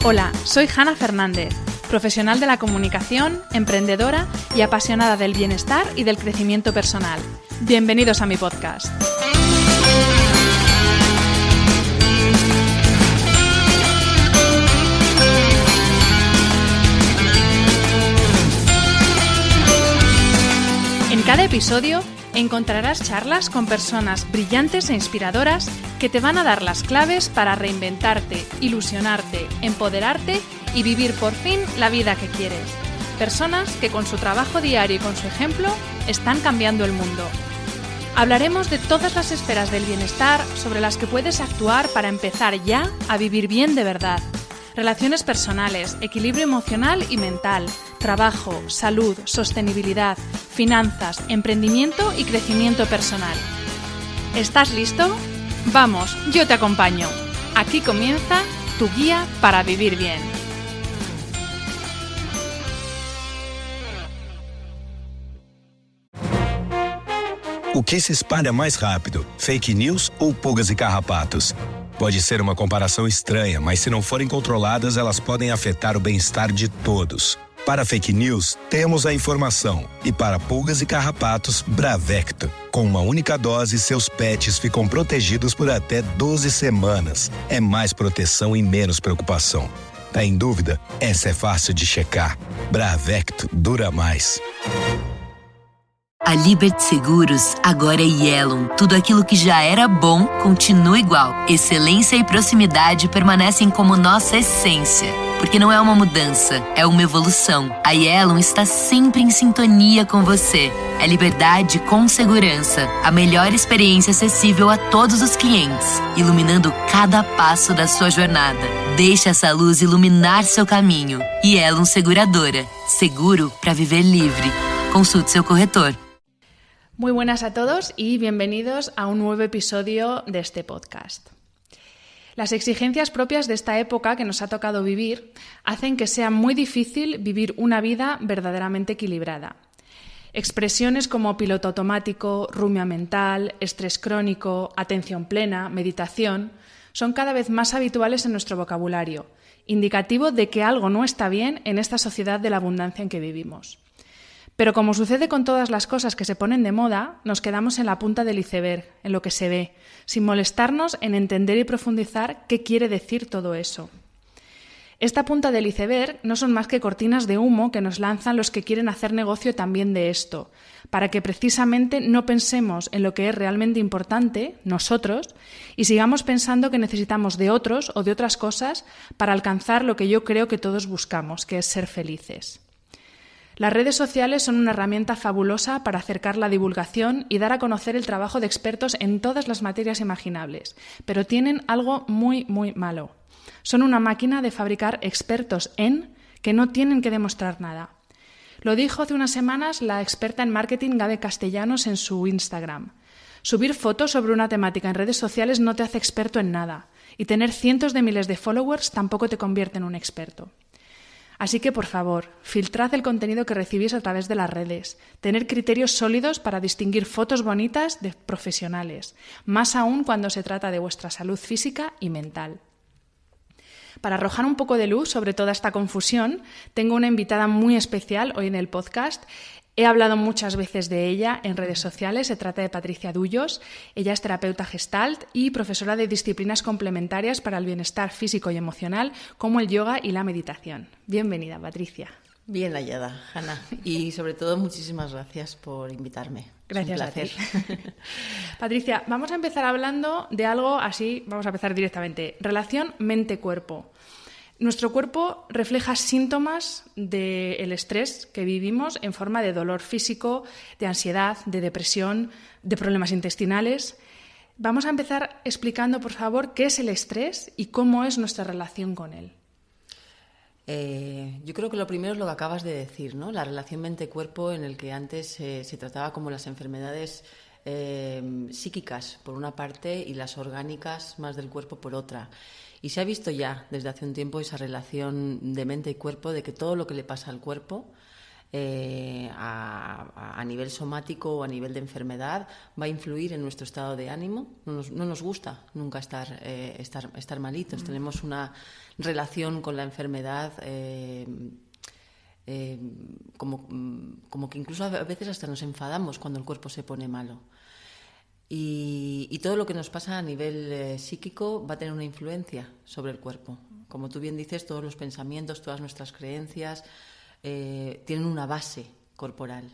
Hola, soy Hanna Fernández, profesional de la comunicación, emprendedora y apasionada del bienestar y del crecimiento personal. Bienvenidos a mi podcast. En cada episodio encontrarás charlas con personas brillantes e inspiradoras que te van a dar las claves para reinventarte, ilusionarte, empoderarte y vivir por fin la vida que quieres. Personas que con su trabajo diario y con su ejemplo están cambiando el mundo. Hablaremos de todas las esferas del bienestar sobre las que puedes actuar para empezar ya a vivir bien de verdad. Relaciones personales, equilibrio emocional y mental, trabajo, salud, sostenibilidad, finanzas, emprendimiento y crecimiento personal. ¿Estás listo? Vamos, yo te acompaño. Aquí comienza tu guía para vivir bien. O que se espalha mais rápido, fake news ou pulgas e carrapatos? Pode ser uma comparação estranha, mas se não forem controladas, elas podem afetar o bem-estar de todos. Para fake news, temos a informação. E para pulgas e carrapatos, Bravecto. Com uma única dose, seus pets ficam protegidos por até 12 semanas. É mais proteção e menos preocupação. Tá em dúvida? Essa é fácil de checar. Bravecto dura mais. A Liberty Seguros agora é Yellow. Tudo aquilo que já era bom continua igual. Excelência e proximidade permanecem como nossa essência. Porque não é uma mudança, é uma evolução. A Yellow está sempre em sintonia com você. É liberdade com segurança. A melhor experiência acessível a todos os clientes, iluminando cada passo da sua jornada. Deixe essa luz iluminar seu caminho. Yellow Seguradora. Seguro para viver livre. Consulte seu corretor. Muy buenas a todos y bienvenidos a un nuevo episodio de este podcast. Las exigencias propias de esta época que nos ha tocado vivir hacen que sea muy difícil vivir una vida verdaderamente equilibrada. Expresiones como piloto automático, rumia mental, estrés crónico, atención plena, meditación, son cada vez más habituales en nuestro vocabulario, indicativo de que algo no está bien en esta sociedad de la abundancia en que vivimos. Pero como sucede con todas las cosas que se ponen de moda, nos quedamos en la punta del iceberg, en lo que se ve, sin molestarnos en entender y profundizar qué quiere decir todo eso. Esta punta del iceberg no son más que cortinas de humo que nos lanzan los que quieren hacer negocio también de esto, para que precisamente no pensemos en lo que es realmente importante, nosotros, y sigamos pensando que necesitamos de otros o de otras cosas para alcanzar lo que yo creo que todos buscamos, que es ser felices. Las redes sociales son una herramienta fabulosa para acercar la divulgación y dar a conocer el trabajo de expertos en todas las materias imaginables, pero tienen algo muy, muy malo. Son una máquina de fabricar expertos en que no tienen que demostrar nada. Lo dijo hace unas semanas la experta en marketing Gabe Castellanos en su Instagram. Subir fotos sobre una temática en redes sociales no te hace experto en nada, y tener cientos de miles de followers tampoco te convierte en un experto. Así que, por favor, filtrad el contenido que recibís a través de las redes. Tener criterios sólidos para distinguir fotos bonitas de profesionales, más aún cuando se trata de vuestra salud física y mental. Para arrojar un poco de luz sobre toda esta confusión, tengo una invitada muy especial hoy en el podcast. He hablado muchas veces de ella en redes sociales, se trata de Patricia Dullos. Ella es terapeuta Gestalt y profesora de disciplinas complementarias para el bienestar físico y emocional, como el yoga y la meditación. Bienvenida, Patricia. Bien hallada, Hanna. Y sobre todo, muchísimas gracias por invitarme. Gracias a ti. Patricia, vamos a empezar hablando de algo así, vamos a empezar directamente. Relación mente-cuerpo. Nuestro cuerpo refleja síntomas del estrés que vivimos en forma de dolor físico, de ansiedad, de depresión, de problemas intestinales. Vamos a empezar explicando, por favor, qué es el estrés y cómo es nuestra relación con él. Yo creo que lo primero es lo que acabas de decir, ¿no? La relación mente-cuerpo, en el que antes se trataba como las enfermedades psíquicas por una parte y las orgánicas más del cuerpo por otra. Y se ha visto ya desde hace un tiempo esa relación de mente y cuerpo, de que todo lo que le pasa al cuerpo a nivel somático o a nivel de enfermedad, va a influir en nuestro estado de ánimo. No nos gusta nunca estar malitos. Tenemos una relación con la enfermedad como que incluso a veces hasta nos enfadamos cuando el cuerpo se pone malo. Y todo lo que nos pasa a nivel psíquico va a tener una influencia sobre el cuerpo. Como tú bien dices, todos los pensamientos, todas nuestras creencias tienen una base corporal.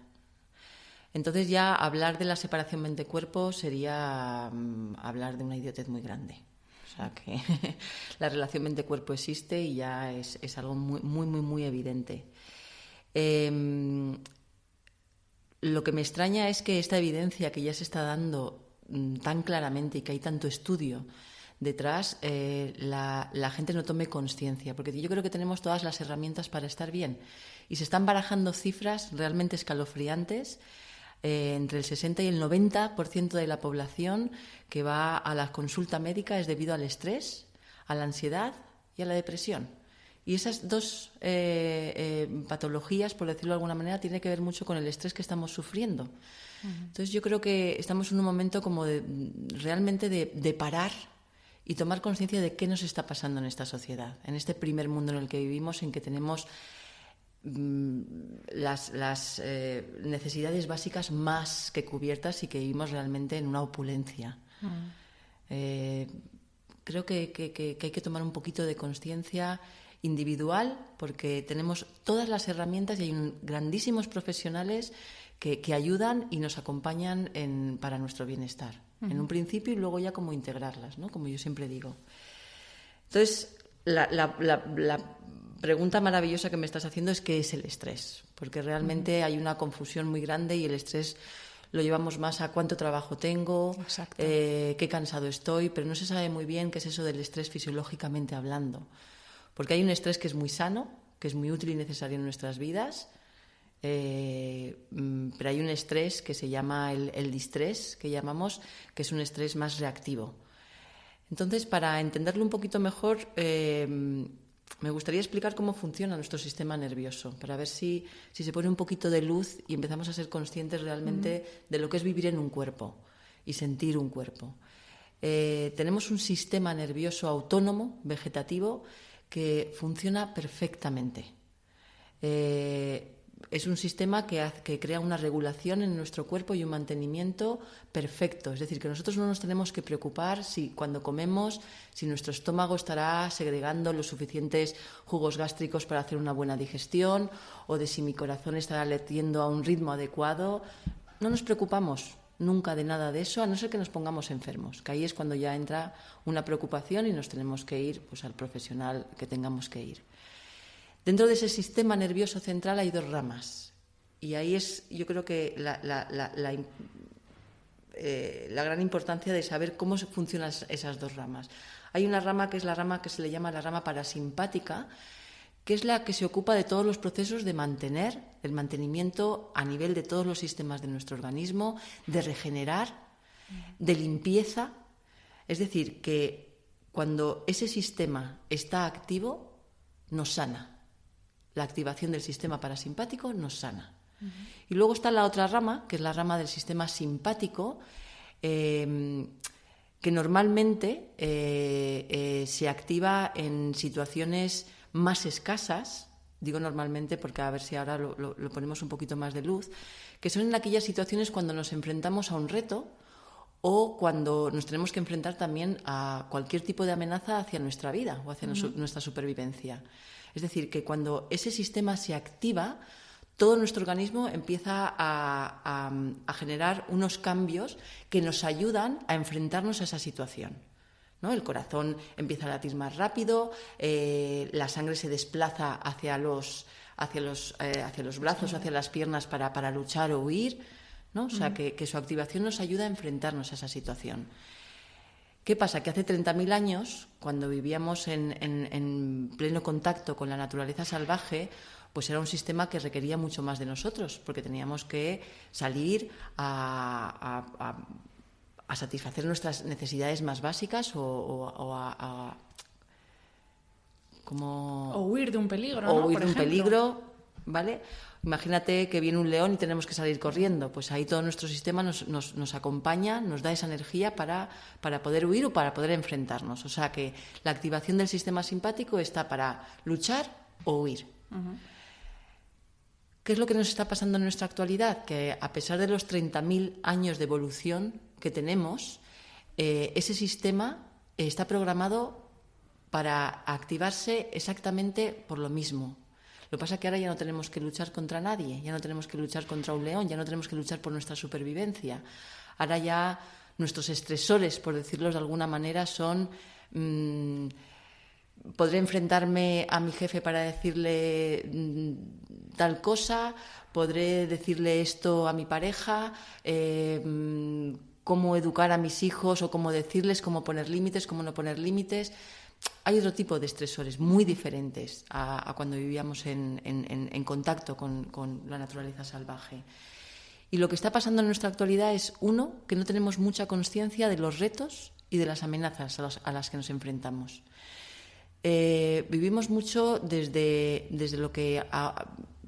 Entonces ya hablar de la separación mente-cuerpo sería hablar de una idiotez muy grande. O sea que la relación mente-cuerpo existe y ya es algo muy evidente. Lo que me extraña es que esta evidencia que ya se está dando tan claramente y que hay tanto estudio detrás, la gente no tome conciencia, porque yo creo que tenemos todas las herramientas para estar bien y se están barajando cifras realmente escalofriantes. Entre el 60 y el 90% de la población que va a la consulta médica es debido al estrés, a la ansiedad y a la depresión. Y esas dos patologías, por decirlo de alguna manera, tienen que ver mucho con el estrés que estamos sufriendo. Entonces yo creo que estamos en un momento como realmente de parar y tomar conciencia de qué nos está pasando en esta sociedad, en este primer mundo en el que vivimos, en que tenemos las necesidades básicas más que cubiertas y que vivimos realmente en una opulencia. Creo que hay que tomar un poquito de conciencia individual, porque tenemos todas las herramientas y hay grandísimos profesionales que ayudan y nos acompañan para nuestro bienestar. En un principio y luego ya cómo integrarlas, ¿no? Como yo siempre digo. Entonces, la pregunta maravillosa que me estás haciendo es ¿qué es el estrés? Porque realmente hay una confusión muy grande y el estrés lo llevamos más a cuánto trabajo tengo, qué cansado estoy, pero no se sabe muy bien qué es eso del estrés fisiológicamente hablando. Porque hay un estrés que es muy sano, que es muy útil y necesario en nuestras vidas, pero hay un estrés que se llama el distrés, que llamamos, que es un estrés más reactivo. Entonces, para entenderlo un poquito mejor, me gustaría explicar cómo funciona nuestro sistema nervioso, para ver si se pone un poquito de luz y empezamos a ser conscientes realmente de lo que es vivir en un cuerpo y sentir un cuerpo. Tenemos un sistema nervioso autónomo, vegetativo, que funciona perfectamente. Es un sistema que crea una regulación en nuestro cuerpo y un mantenimiento perfecto. Es decir, que nosotros no nos tenemos que preocupar si cuando comemos, si nuestro estómago estará segregando los suficientes jugos gástricos para hacer una buena digestión o de si mi corazón estará latiendo a un ritmo adecuado. No nos preocupamos nunca de nada de eso, a no ser que nos pongamos enfermos, que ahí es cuando ya entra una preocupación y nos tenemos que ir pues, al profesional que tengamos que ir. Dentro de ese sistema nervioso central hay dos ramas y ahí es, yo creo que la gran importancia de saber cómo funcionan esas dos ramas. Hay una rama que es la rama que se le llama la rama parasimpática, que es la que se ocupa de todos los procesos de el mantenimiento a nivel de todos los sistemas de nuestro organismo, de regenerar, de limpieza. Es decir, que cuando ese sistema está activo, nos sana. La activación del sistema parasimpático nos sana. Y luego está la otra rama, que es la rama del sistema simpático, que normalmente se activa en situaciones más escasas, digo normalmente porque a ver si ahora lo ponemos un poquito más de luz, que son en aquellas situaciones cuando nos enfrentamos a un reto o cuando nos tenemos que enfrentar también a cualquier tipo de amenaza hacia nuestra vida o hacia nuestra supervivencia. Es decir, que cuando ese sistema se activa, todo nuestro organismo empieza a generar unos cambios que nos ayudan a enfrentarnos a esa situación, ¿no? El corazón empieza a latir más rápido, la sangre se desplaza hacia los brazos, hacia las piernas para luchar o huir, ¿no? O sea, que su activación nos ayuda a enfrentarnos a esa situación. ¿Qué pasa? Que hace 30.000 años, cuando vivíamos en pleno contacto con la naturaleza salvaje, pues era un sistema que requería mucho más de nosotros, porque teníamos que salir a satisfacer nuestras necesidades más básicas o huir de un peligro, o ¿no? huir de un peligro. ¿vale? Imagínate que viene un león y tenemos que salir corriendo, pues ahí todo nuestro sistema nos acompaña, nos da esa energía para poder huir o para poder enfrentarnos. O sea que la activación del sistema simpático está para luchar o huir. Uh-huh. ¿Qué es lo que nos está pasando en nuestra actualidad? Que a pesar de los 30.000 años de evolución que tenemos, ese sistema está programado para activarse exactamente por lo mismo. Lo que pasa es que ahora ya no tenemos que luchar contra nadie, ya no tenemos que luchar contra un león, ya no tenemos que luchar por nuestra supervivencia. Ahora ya nuestros estresores, por decirlo de alguna manera, son... podré enfrentarme a mi jefe para decirle tal cosa, podré decirle esto a mi pareja, cómo educar a mis hijos o cómo decirles, cómo poner límites, cómo no poner límites. Hay otro tipo de estresores muy diferentes a cuando vivíamos en contacto con la naturaleza salvaje. Y lo que está pasando en nuestra actualidad es, uno, que no tenemos mucha conciencia de los retos y de las amenazas a las que nos enfrentamos. Vivimos mucho desde lo que a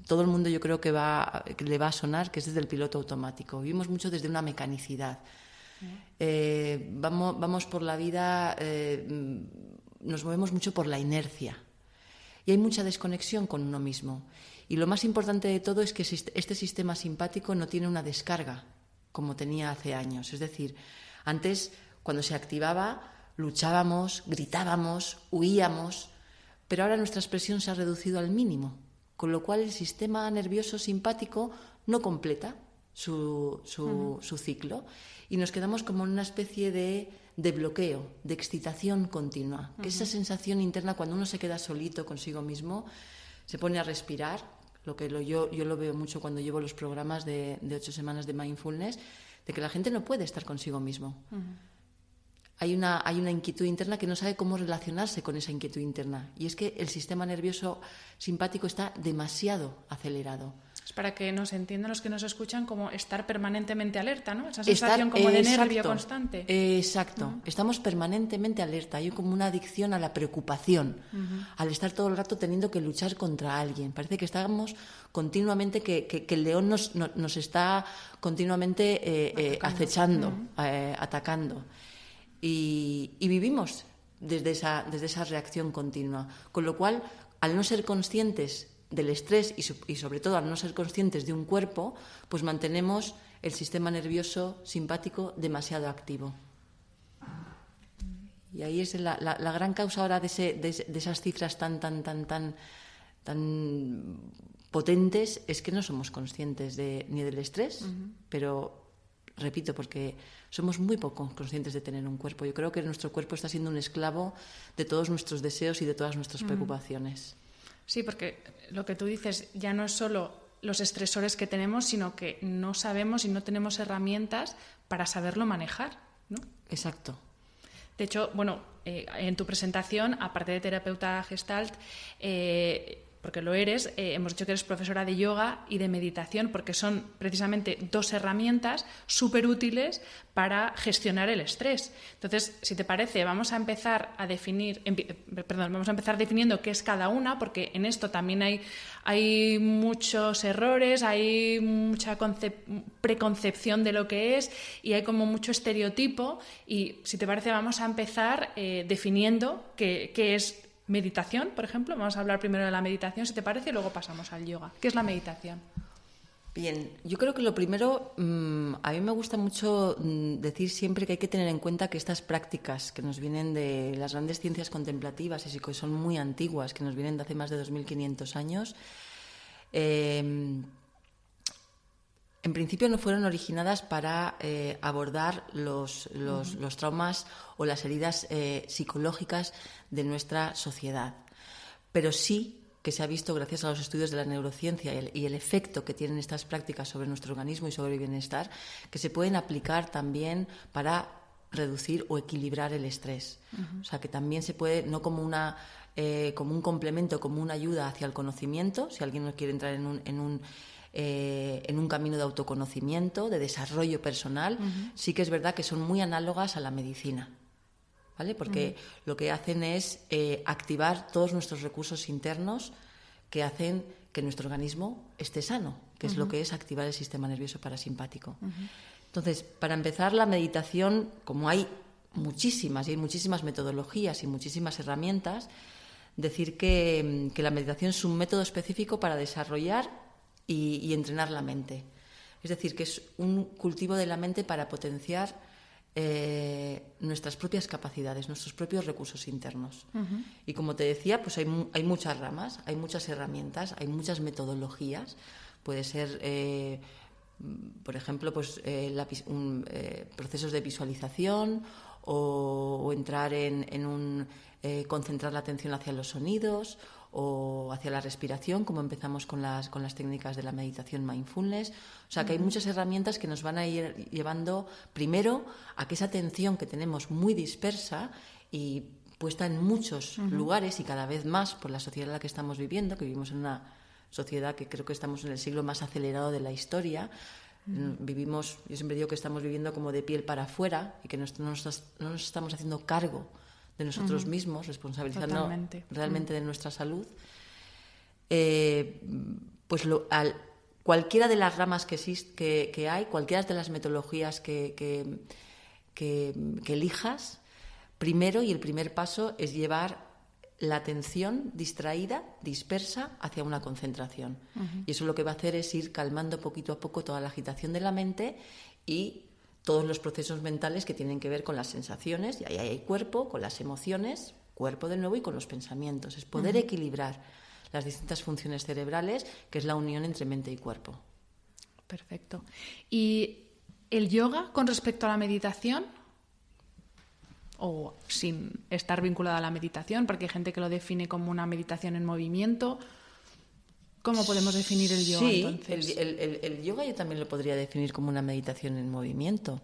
todo el mundo yo creo que le va a sonar, que es desde el piloto automático. Vivimos mucho desde una mecanicidad. Vamos por la vida... nos movemos mucho por la inercia y hay mucha desconexión con uno mismo. Y lo más importante de todo es que este sistema simpático no tiene una descarga como tenía hace años. Es decir, antes, cuando se activaba, luchábamos, gritábamos, huíamos, pero ahora nuestra expresión se ha reducido al mínimo, con lo cual el sistema nervioso simpático no completa su ciclo y nos quedamos como en una especie de bloqueo, de excitación continua, que esa sensación interna cuando uno se queda solito consigo mismo, se pone a respirar, yo lo veo mucho cuando llevo los programas de 8 semanas de mindfulness, de que la gente no puede estar consigo mismo. Hay una inquietud interna que no sabe cómo relacionarse con esa inquietud interna, y es que el sistema nervioso simpático está demasiado acelerado. Es para que nos entiendan los que nos escuchan como estar permanentemente alerta, ¿no? Esa sensación como de nervio constante. Exacto. Estamos permanentemente alerta. Hay como una adicción a la preocupación, al estar todo el rato teniendo que luchar contra alguien. Parece que estamos continuamente, que el león nos está continuamente acechando, atacando. Y vivimos desde esa reacción continua. Con lo cual, al no ser conscientes del estrés y sobre todo al no ser conscientes de un cuerpo, pues mantenemos el sistema nervioso simpático demasiado activo. Y ahí es la gran causa ahora de esas cifras tan potentes, es que no somos conscientes ni del estrés, pero repito, porque somos muy poco conscientes de tener un cuerpo. Yo creo que nuestro cuerpo está siendo un esclavo de todos nuestros deseos y de todas nuestras preocupaciones. Sí, porque lo que tú dices ya no es solo los estresores que tenemos, sino que no sabemos y no tenemos herramientas para saberlo manejar, ¿no? Exacto. De hecho, bueno, en tu presentación, aparte de terapeuta Gestalt, porque lo eres, hemos dicho que eres profesora de yoga y de meditación, porque son precisamente dos herramientas súper útiles para gestionar el estrés. Entonces, si te parece, vamos a empezar definiendo qué es cada una, porque en esto también hay muchos errores, hay mucha preconcepción de lo que es y hay como mucho estereotipo. Y si te parece, vamos a empezar definiendo qué es meditación, por ejemplo. Vamos a hablar primero de la meditación, si te parece, y luego pasamos al yoga. ¿Qué es la meditación? Bien, yo creo que lo primero, a mí me gusta mucho decir siempre que hay que tener en cuenta que estas prácticas que nos vienen de las grandes ciencias contemplativas y que son muy antiguas, que nos vienen de hace más de 2.500 años, en principio no fueron originadas para abordar los traumas o las heridas psicológicas de nuestra sociedad. Pero sí que se ha visto, gracias a los estudios de la neurociencia y el efecto que tienen estas prácticas sobre nuestro organismo y sobre el bienestar, que se pueden aplicar también para reducir o equilibrar el estrés. O sea, que también se puede, no como un complemento, como una ayuda hacia el conocimiento, si alguien no quiere entrar en un camino de autoconocimiento, de desarrollo personal, sí que es verdad que son muy análogas a la medicina, ¿vale? Porque lo que hacen es activar todos nuestros recursos internos que hacen que nuestro organismo esté sano, que es lo que es activar el sistema nervioso parasimpático. Entonces, para empezar, la meditación, como hay muchísimas metodologías y muchísimas herramientas, decir que la meditación es un método específico para desarrollar y entrenar la mente. Es decir, que es un cultivo de la mente para potenciar nuestras propias capacidades, nuestros propios recursos internos. Y como te decía, pues hay muchas ramas, hay muchas herramientas, hay muchas metodologías. Puede ser, por ejemplo, pues, procesos de visualización o entrar en concentrar la atención hacia los sonidos o hacia la respiración, como empezamos con las técnicas de la meditación mindfulness. O sea, que hay muchas herramientas que nos van a ir llevando primero a que esa atención que tenemos muy dispersa y puesta en muchos lugares y cada vez más por la sociedad en la que estamos viviendo, que vivimos en una sociedad que creo que estamos en el siglo más acelerado de la historia. Vivimos, yo siempre digo que estamos viviendo como de piel para afuera y que no nos estamos haciendo cargo de nosotros mismos, responsabilizando realmente de nuestra salud. Pues cualquiera de las ramas que hay, cualquiera de las metodologías que elijas, primero y el primer paso es llevar la atención distraída, dispersa, hacia una concentración. Y eso lo que va a hacer es ir calmando poquito a poco toda la agitación de la mente y todos los procesos mentales que tienen que ver con las sensaciones, y ahí hay cuerpo, con las emociones, cuerpo de nuevo, y con los pensamientos. Es poder equilibrar las distintas funciones cerebrales, que es la unión entre mente y cuerpo. Perfecto. ¿Y el yoga con respecto a la meditación? O sin estar vinculada a la meditación, porque hay gente que lo define como una meditación en movimiento. ¿Cómo podemos definir el yoga, entonces? El yoga yo también lo podría definir como una meditación en movimiento.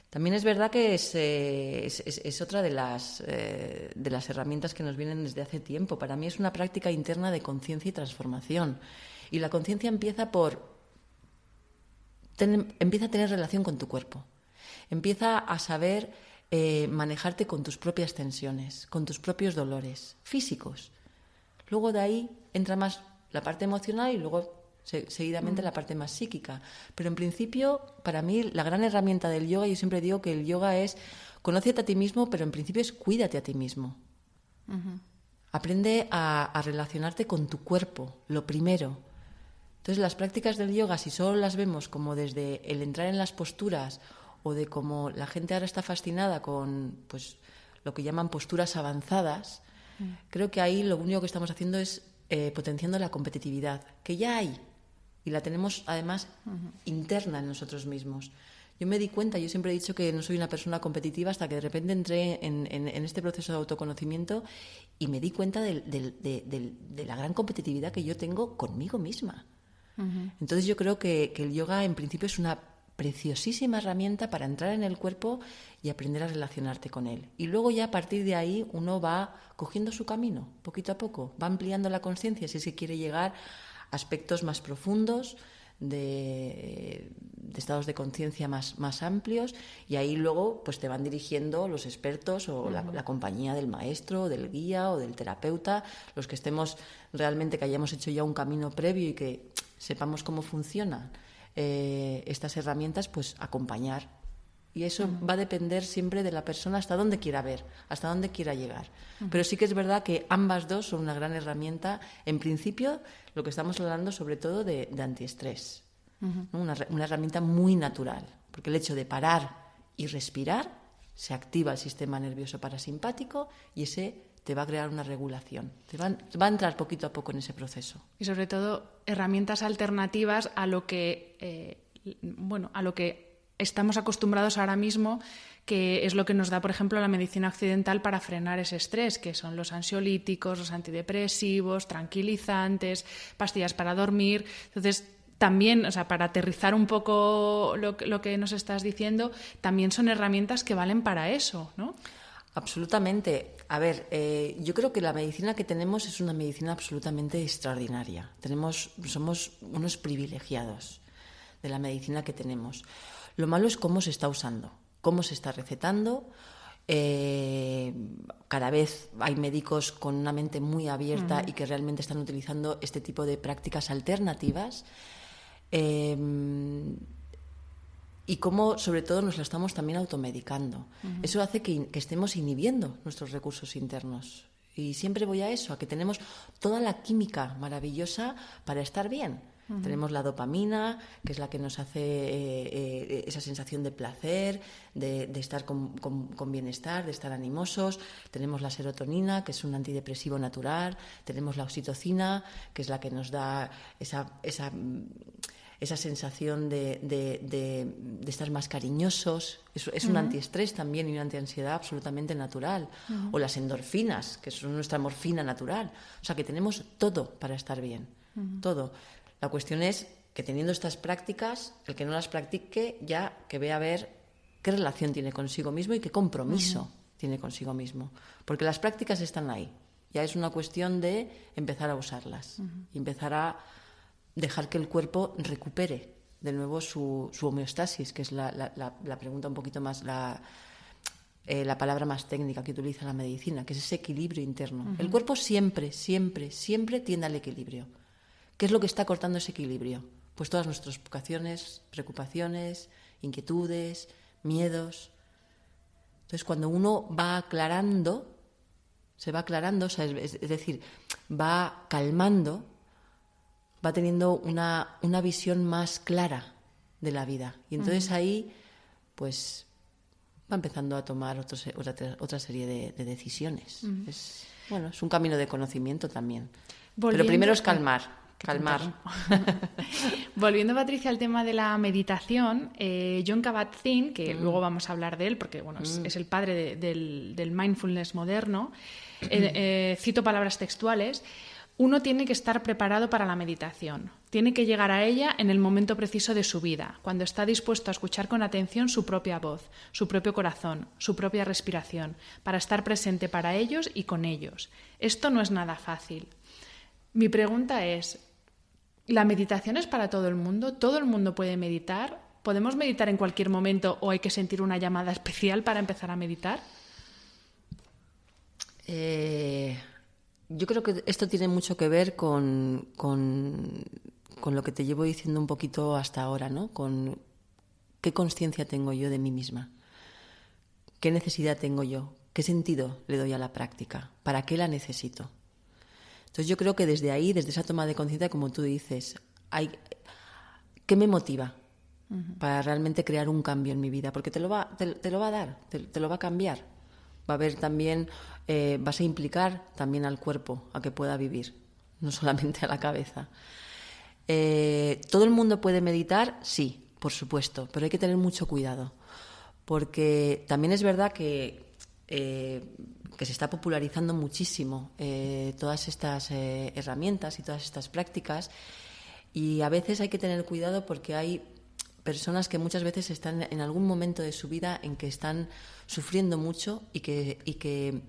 También es verdad que es otra de las herramientas que nos vienen desde hace tiempo. Para mí es una práctica interna de conciencia y transformación. Y la conciencia empieza a tener relación con tu cuerpo. Empieza a saber manejarte con tus propias tensiones, con tus propios dolores físicos. Luego de ahí entra más la parte emocional y luego seguidamente la parte más psíquica. Pero en principio, para mí, la gran herramienta del yoga, yo siempre digo que el yoga es conócete a ti mismo, pero en principio es cuídate a ti mismo. Aprende a relacionarte con tu cuerpo, lo primero. Entonces, las prácticas del yoga, si solo las vemos como desde el entrar en las posturas o de cómo la gente ahora está fascinada con pues, lo que llaman posturas avanzadas, creo que ahí lo único que estamos haciendo es potenciando la competitividad, que ya hay, y la tenemos además interna en nosotros mismos. Yo me di cuenta, yo siempre he dicho que no soy una persona competitiva hasta que de repente entré en este proceso de autoconocimiento y me di cuenta de la gran competitividad que yo tengo conmigo misma. Entonces yo creo que el yoga en principio es una preciosísima herramienta para entrar en el cuerpo y aprender a relacionarte con él. Y luego ya a partir de ahí uno va cogiendo su camino, poquito a poco, va ampliando la conciencia si se quiere llegar a aspectos más profundos, de estados de conciencia más amplios, y ahí luego pues te van dirigiendo los expertos o la compañía del maestro, o del guía o del terapeuta, los que estemos realmente, que hayamos hecho ya un camino previo y que sepamos cómo funcionan estas herramientas, pues acompañar. Y eso va a depender siempre de la persona hasta dónde quiera ver, hasta dónde quiera llegar. Pero sí que es verdad que ambas dos son una gran herramienta. En principio, lo que estamos hablando sobre todo de antiestrés. ¿No? Una herramienta muy natural, porque el hecho de parar y respirar se activa el sistema nervioso parasimpático y ese te va a crear una regulación. Te va a entrar poquito a poco en ese proceso. Y sobre todo herramientas alternativas a lo que estamos acostumbrados ahora mismo, que es lo que nos da, por ejemplo, la medicina occidental para frenar ese estrés, que son los ansiolíticos, los antidepresivos, tranquilizantes, pastillas para dormir. Entonces, también, o sea, para aterrizar un poco lo que nos estás diciendo, también son herramientas que valen para eso, ¿no? Absolutamente. A ver, yo creo que la medicina que tenemos es una medicina absolutamente extraordinaria. Somos unos privilegiados de la medicina que tenemos. Lo malo es cómo se está usando, cómo se está recetando Cada vez hay médicos con una mente muy abierta y que realmente están utilizando este tipo de prácticas alternativas. Y cómo, sobre todo, nos lo estamos también automedicando. Eso hace que estemos inhibiendo nuestros recursos internos. Y siempre voy a eso, a que tenemos toda la química maravillosa para estar bien. Tenemos la dopamina, que es la que nos hace esa sensación de placer, de estar con bienestar, de estar animosos. Tenemos la serotonina, que es un antidepresivo natural. Tenemos la oxitocina, que es la que nos da esa sensación de estar más cariñosos. Es un antiestrés también y una antiansiedad absolutamente natural. O las endorfinas, que son nuestra morfina natural. O sea, que tenemos todo para estar bien, todo. La cuestión es que teniendo estas prácticas, el que no las practique ya que vea a ver qué relación tiene consigo mismo y qué compromiso tiene consigo mismo. Porque las prácticas están ahí. Ya es una cuestión de empezar a usarlas y empezar a dejar que el cuerpo recupere de nuevo su homeostasis, que es la pregunta un poquito más, la palabra más técnica que utiliza la medicina, que es ese equilibrio interno. El cuerpo siempre, siempre, siempre tiende al equilibrio. ¿Qué es lo que está cortando ese equilibrio? Pues todas nuestras preocupaciones, inquietudes, miedos. Entonces, cuando uno va aclarando, se va aclarando, o sea, es decir, va calmando, va teniendo una visión más clara de la vida. Y entonces ahí, pues, va empezando a tomar otra serie de decisiones. Es un camino de conocimiento también. Pero primero es calmar. Volviendo, Patricia, al tema de la meditación, Jon Kabat-Zinn, que luego vamos a hablar de él, porque es el padre del mindfulness moderno, cito palabras textuales: uno tiene que estar preparado para la meditación, tiene que llegar a ella en el momento preciso de su vida, cuando está dispuesto a escuchar con atención su propia voz, su propio corazón, su propia respiración, para estar presente para ellos y con ellos. Esto no es nada fácil. Mi pregunta es, ¿la meditación es para todo el mundo? ¿Todo el mundo puede meditar? ¿Podemos meditar en cualquier momento o hay que sentir una llamada especial para empezar a meditar? Yo creo que esto tiene mucho que ver con lo que te llevo diciendo un poquito hasta ahora, ¿no? Con qué conciencia tengo yo de mí misma, qué necesidad tengo yo, qué sentido le doy a la práctica, para qué la necesito. Entonces yo creo que desde ahí, desde esa toma de conciencia, como tú dices, ¿qué me motiva para realmente crear un cambio en mi vida? Porque te lo va a dar, te lo va a cambiar. Va a haber también, vas a implicar también al cuerpo a que pueda vivir, no solamente a la cabeza. ¿Todo el mundo puede meditar? Sí, por supuesto, pero hay que tener mucho cuidado, porque también es verdad que se está popularizando muchísimo todas estas herramientas y todas estas prácticas, y a veces hay que tener cuidado porque hay personas que muchas veces están en algún momento de su vida en que están sufriendo mucho y que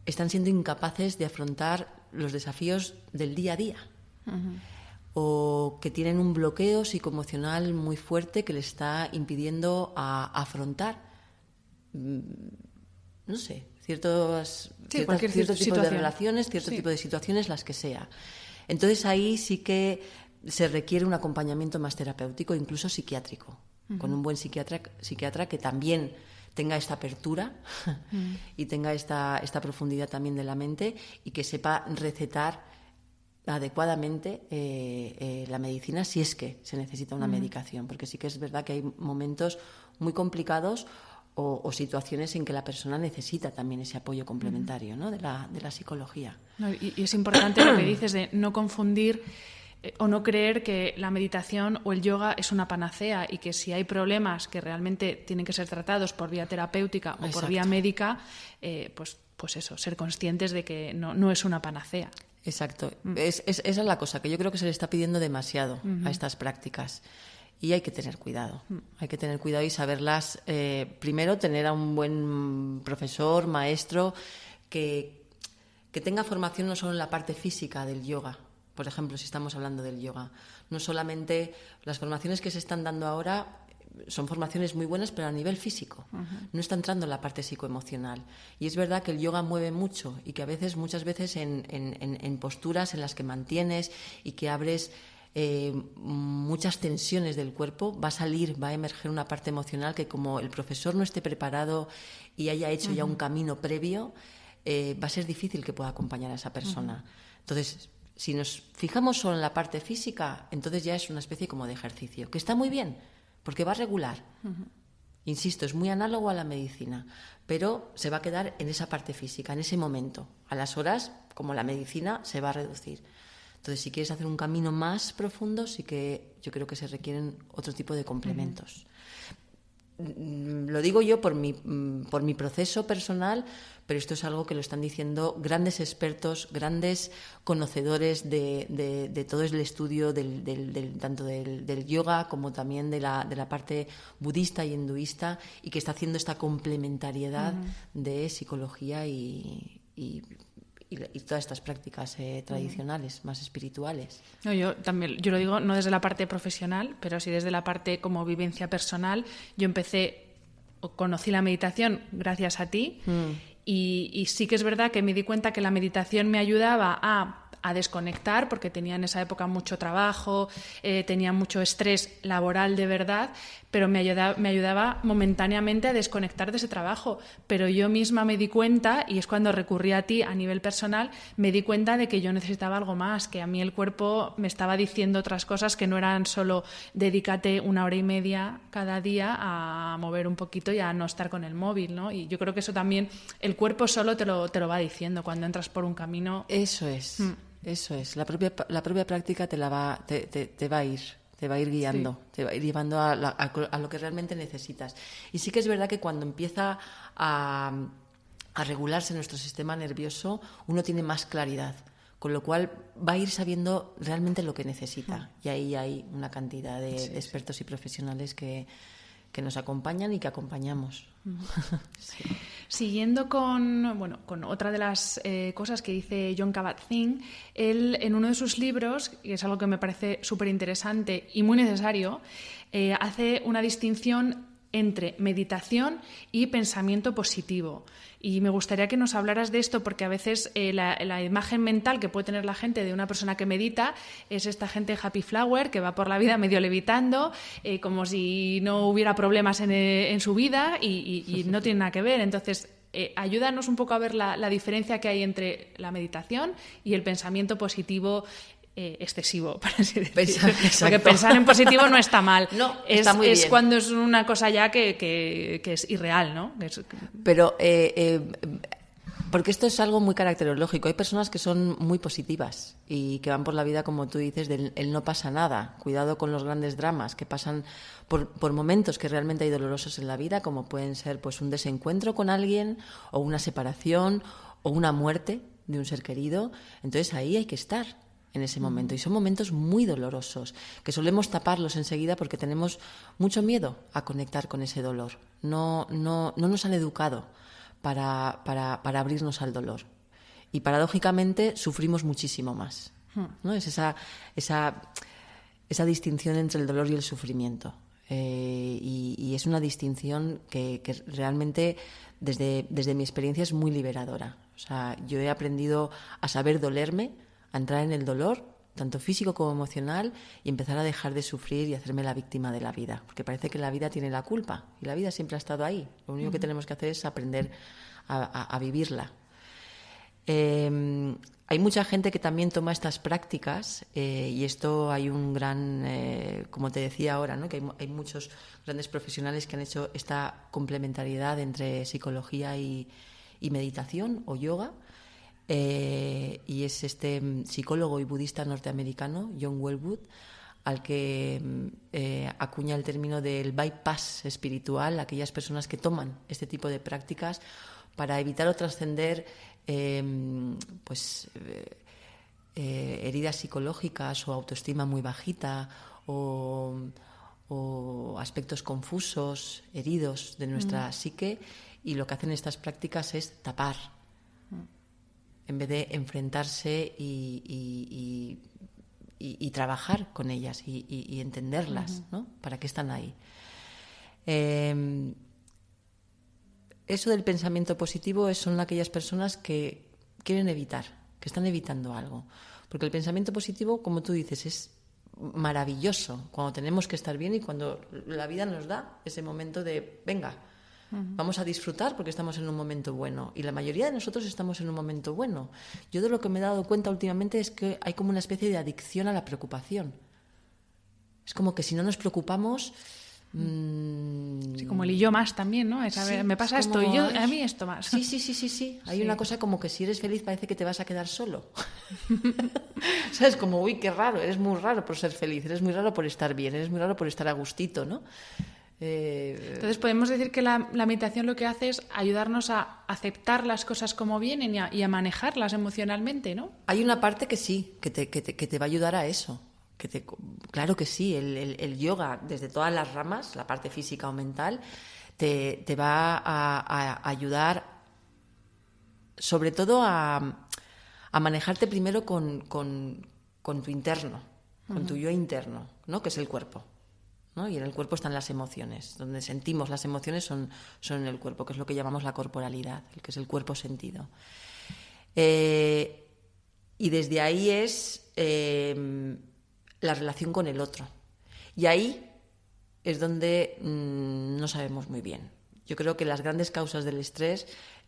están siendo incapaces de afrontar los desafíos del día a día. O que tienen un bloqueo psicoemocional muy fuerte que les está impidiendo afrontar, no sé, cierto tipo de relaciones, cierto tipo de situaciones, las que sea. Entonces ahí sí que se requiere un acompañamiento más terapéutico, incluso psiquiátrico, con un buen psiquiatra que también tenga esta apertura y tenga esta profundidad también de la mente y que sepa recetar adecuadamente la medicina si es que se necesita una medicación, porque sí que es verdad que hay momentos muy complicados o situaciones en que la persona necesita también ese apoyo complementario, ¿no? de la psicología. No, y es importante lo que dices de no confundir o no creer que la meditación o el yoga es una panacea y que si hay problemas que realmente tienen que ser tratados por vía terapéutica o por vía médica, pues eso, ser conscientes de que no es una panacea. Exacto. Esa es la cosa, que yo creo que se le está pidiendo demasiado a estas prácticas. Y hay que tener cuidado. Hay que tener cuidado y saberlas. Primero, tener a un buen profesor, maestro, que tenga formación no solo en la parte física del yoga. Por ejemplo, si estamos hablando del yoga. No solamente las formaciones que se están dando ahora, son formaciones muy buenas, pero a nivel físico. No está entrando en la parte psicoemocional. Y es verdad que el yoga mueve mucho y que muchas veces en posturas en las que mantienes y que abres muchas tensiones del cuerpo, va a emerger una parte emocional que, como el profesor no esté preparado y haya hecho ya un camino previo, va a ser difícil que pueda acompañar a esa persona. Entonces, si nos fijamos solo en la parte física, entonces ya es una especie como de ejercicio, que está muy bien, porque va a regular. Insisto, es muy análogo a la medicina, pero se va a quedar en esa parte física, en ese momento. A las horas, como la medicina, se va a reducir. Entonces, si quieres hacer un camino más profundo, sí que yo creo que se requieren otro tipo de complementos. Lo digo yo por mi proceso personal, pero esto es algo que lo están diciendo grandes expertos, grandes conocedores de todo el estudio tanto del yoga como también de la parte budista y hinduista, y que está haciendo esta complementariedad de psicología y todas estas prácticas tradicionales, más espirituales. No, yo lo digo no desde la parte profesional, pero sí desde la parte como vivencia personal. Yo conocí la meditación gracias a ti y sí que es verdad que me di cuenta que la meditación me ayudaba a desconectar, porque tenía en esa época mucho trabajo, tenía mucho estrés laboral de verdad, pero me ayudaba momentáneamente a desconectar de ese trabajo. Pero yo misma me di cuenta, y es cuando recurrí a ti a nivel personal, me di cuenta de que yo necesitaba algo más, que a mí el cuerpo me estaba diciendo otras cosas que no eran solo dedícate 1 hora y media cada día a mover un poquito y a no estar con el móvil, ¿no? Y yo creo que eso también, el cuerpo solo te lo va diciendo cuando entras por un camino. Eso es. Eso es, la propia práctica te va a ir guiando, te va a ir llevando a lo que realmente necesitas. Y sí que es verdad que cuando empieza a regularse nuestro sistema nervioso, uno tiene más claridad, con lo cual va a ir sabiendo realmente lo que necesita. Y ahí hay una cantidad de expertos y profesionales que nos acompañan y que acompañamos. Siguiendo con otra de las cosas que dice Jon Kabat-Zinn, él en uno de sus libros, y es algo que me parece súper interesante y muy necesario, hace una distinción entre meditación y pensamiento positivo. Y me gustaría que nos hablaras de esto, porque a veces la imagen mental que puede tener la gente de una persona que medita es esta gente happy flower que va por la vida medio levitando, como si no hubiera problemas en su vida y no tiene nada que ver. Entonces, ayúdanos un poco a ver la diferencia que hay entre la meditación y el pensamiento positivo excesivo, para así decirlo. Porque pensar en positivo no está mal. No, está muy bien. Es cuando es una cosa ya que es irreal, ¿no? Pero porque esto es algo muy caracterológico. Hay personas que son muy positivas y que van por la vida, como tú dices, del el no pasa nada. Cuidado con los grandes dramas que pasan por momentos que realmente hay dolorosos en la vida, como pueden ser pues un desencuentro con alguien, o una separación, o una muerte de un ser querido. Entonces ahí hay que estar en ese momento, y son momentos muy dolorosos que solemos taparlos enseguida porque tenemos mucho miedo a conectar con ese dolor. No nos han educado para abrirnos al dolor, y paradójicamente sufrimos muchísimo más, ¿no? Es esa distinción entre el dolor y el sufrimiento, y es una distinción que realmente desde mi experiencia es muy liberadora. O sea, yo he aprendido a saber dolerme, a entrar en el dolor, tanto físico como emocional, y empezar a dejar de sufrir y hacerme la víctima de la vida, porque parece que la vida tiene la culpa, y la vida siempre ha estado ahí. Lo único que tenemos que hacer es aprender a vivirla. Hay mucha gente que también toma estas prácticas, y esto hay un gran, como te decía ahora, ¿no? Que hay muchos grandes profesionales que han hecho esta complementariedad entre psicología y meditación o yoga. Y es este psicólogo y budista norteamericano, John Welwood, al que acuña el término del bypass espiritual, aquellas personas que toman este tipo de prácticas para evitar o trascender heridas psicológicas o autoestima muy bajita, o aspectos confusos, heridos de nuestra psique, y lo que hacen estas prácticas es tapar, en vez de enfrentarse y trabajar con ellas y entenderlas, ¿no? ¿Para qué están ahí? Eso del pensamiento positivo son aquellas personas que quieren evitar, que están evitando algo. Porque el pensamiento positivo, como tú dices, es maravilloso cuando tenemos que estar bien y cuando la vida nos da ese momento de, venga, vamos a disfrutar porque estamos en un momento bueno. Y la mayoría de nosotros estamos en un momento bueno. Yo de lo que me he dado cuenta últimamente es que hay como una especie de adicción a la preocupación. Es como que si no nos preocupamos... Sí, como el y yo más también, ¿no? Es, a ver, sí, me pasa esto y yo a mí esto más. Sí. Hay una cosa como que si eres feliz parece que te vas a quedar solo. ¿Sabes? Como, uy, qué raro, eres muy raro por ser feliz, eres muy raro por estar bien, eres muy raro por estar a gustito, ¿no? Entonces podemos decir que la meditación lo que hace es ayudarnos a aceptar las cosas como vienen y a manejarlas emocionalmente, ¿no? Hay una parte que sí, que te va a ayudar a eso. Claro que sí, el yoga, desde todas las ramas, la parte física o mental, te va a ayudar sobre todo a manejarte primero con tu interno, con tu yo interno, ¿no? Que es el cuerpo, ¿no? Y en el cuerpo están las emociones, donde sentimos las emociones son en el cuerpo, que es lo que llamamos la corporalidad, el que es el cuerpo sentido. Y desde ahí es... la relación con el otro. Y ahí es donde no sabemos muy bien. Yo creo que las grandes causas del estrés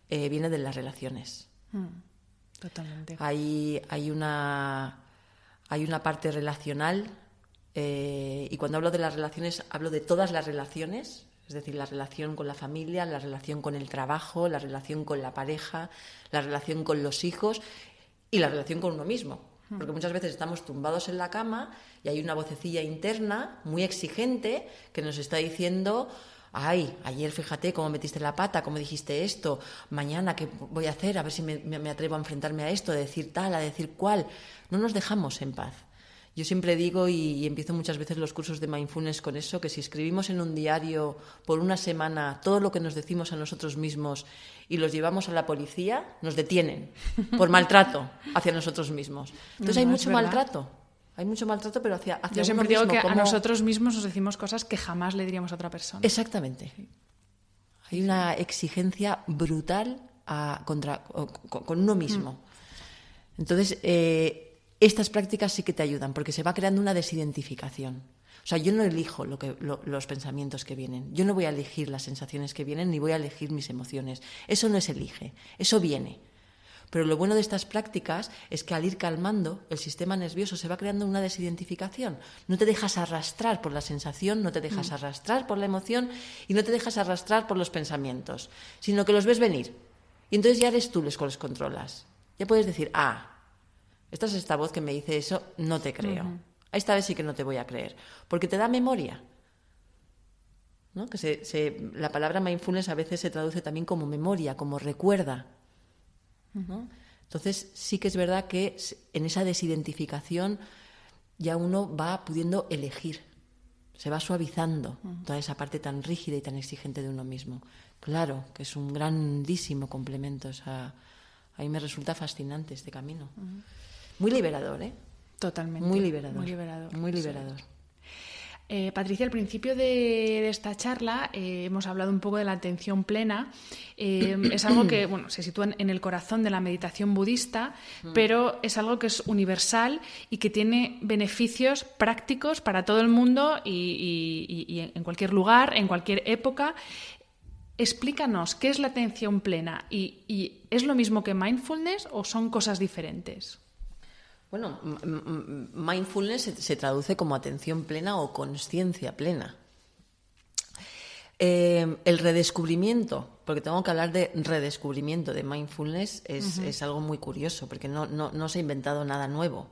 vienen de las relaciones. Totalmente. Hay una parte relacional y cuando hablo de las relaciones hablo de todas las relaciones, es decir, la relación con la familia, la relación con el trabajo, la relación con la pareja, la relación con los hijos y la relación con uno mismo. Porque muchas veces estamos tumbados en la cama y hay una vocecilla interna muy exigente que nos está diciendo, ay, ayer fíjate cómo metiste la pata, cómo dijiste esto, mañana qué voy a hacer, a ver si me atrevo a enfrentarme a esto, a decir tal, a decir cual. No nos dejamos en paz. Yo siempre digo, y empiezo muchas veces los cursos de mindfulness con eso, que si escribimos en un diario por una semana todo lo que nos decimos a nosotros mismos y los llevamos a la policía, nos detienen por maltrato hacia nosotros mismos. Entonces hay mucho maltrato. Hay mucho maltrato, pero hacia Yo siempre digo que como... a nosotros mismos nos decimos cosas que jamás le diríamos a otra persona. Exactamente. Hay una exigencia brutal con uno mismo. Entonces... estas prácticas sí que te ayudan porque se va creando una desidentificación. O sea, yo no elijo los pensamientos que vienen. Yo no voy a elegir las sensaciones que vienen ni voy a elegir mis emociones. Eso no es elige, eso viene. Pero lo bueno de estas prácticas es que al ir calmando el sistema nervioso se va creando una desidentificación. No te dejas arrastrar por la sensación, no te dejas arrastrar por la emoción y no te dejas arrastrar por los pensamientos, sino que los ves venir. Y entonces ya eres tú los que los controlas. Ya puedes decir, esta es esta voz que me dice eso, no te creo. Esta vez sí que no te voy a creer. Porque te da memoria. ¿No? Que la palabra mindfulness a veces se traduce también como memoria, como recuerda. ¿No? Entonces sí que es verdad que en esa desidentificación ya uno va pudiendo elegir. Se va suavizando toda esa parte tan rígida y tan exigente de uno mismo. Claro, que es un grandísimo complemento. A mí me resulta fascinante este camino. Muy liberador, ¿eh? Totalmente. Muy liberador. Muy liberador. Muy liberador. Sí. Patricia, al principio de esta charla hemos hablado un poco de la atención plena. Es algo que se sitúa en el corazón de la meditación budista, pero es algo que es universal y que tiene beneficios prácticos para todo el mundo y en cualquier lugar, en cualquier época. Explícanos, ¿qué es la atención plena? ¿Y es lo mismo que mindfulness o son cosas diferentes? Bueno, mindfulness se traduce como atención plena o consciencia plena. El redescubrimiento, porque tengo que hablar de redescubrimiento de mindfulness, es algo muy curioso, porque no se ha inventado nada nuevo.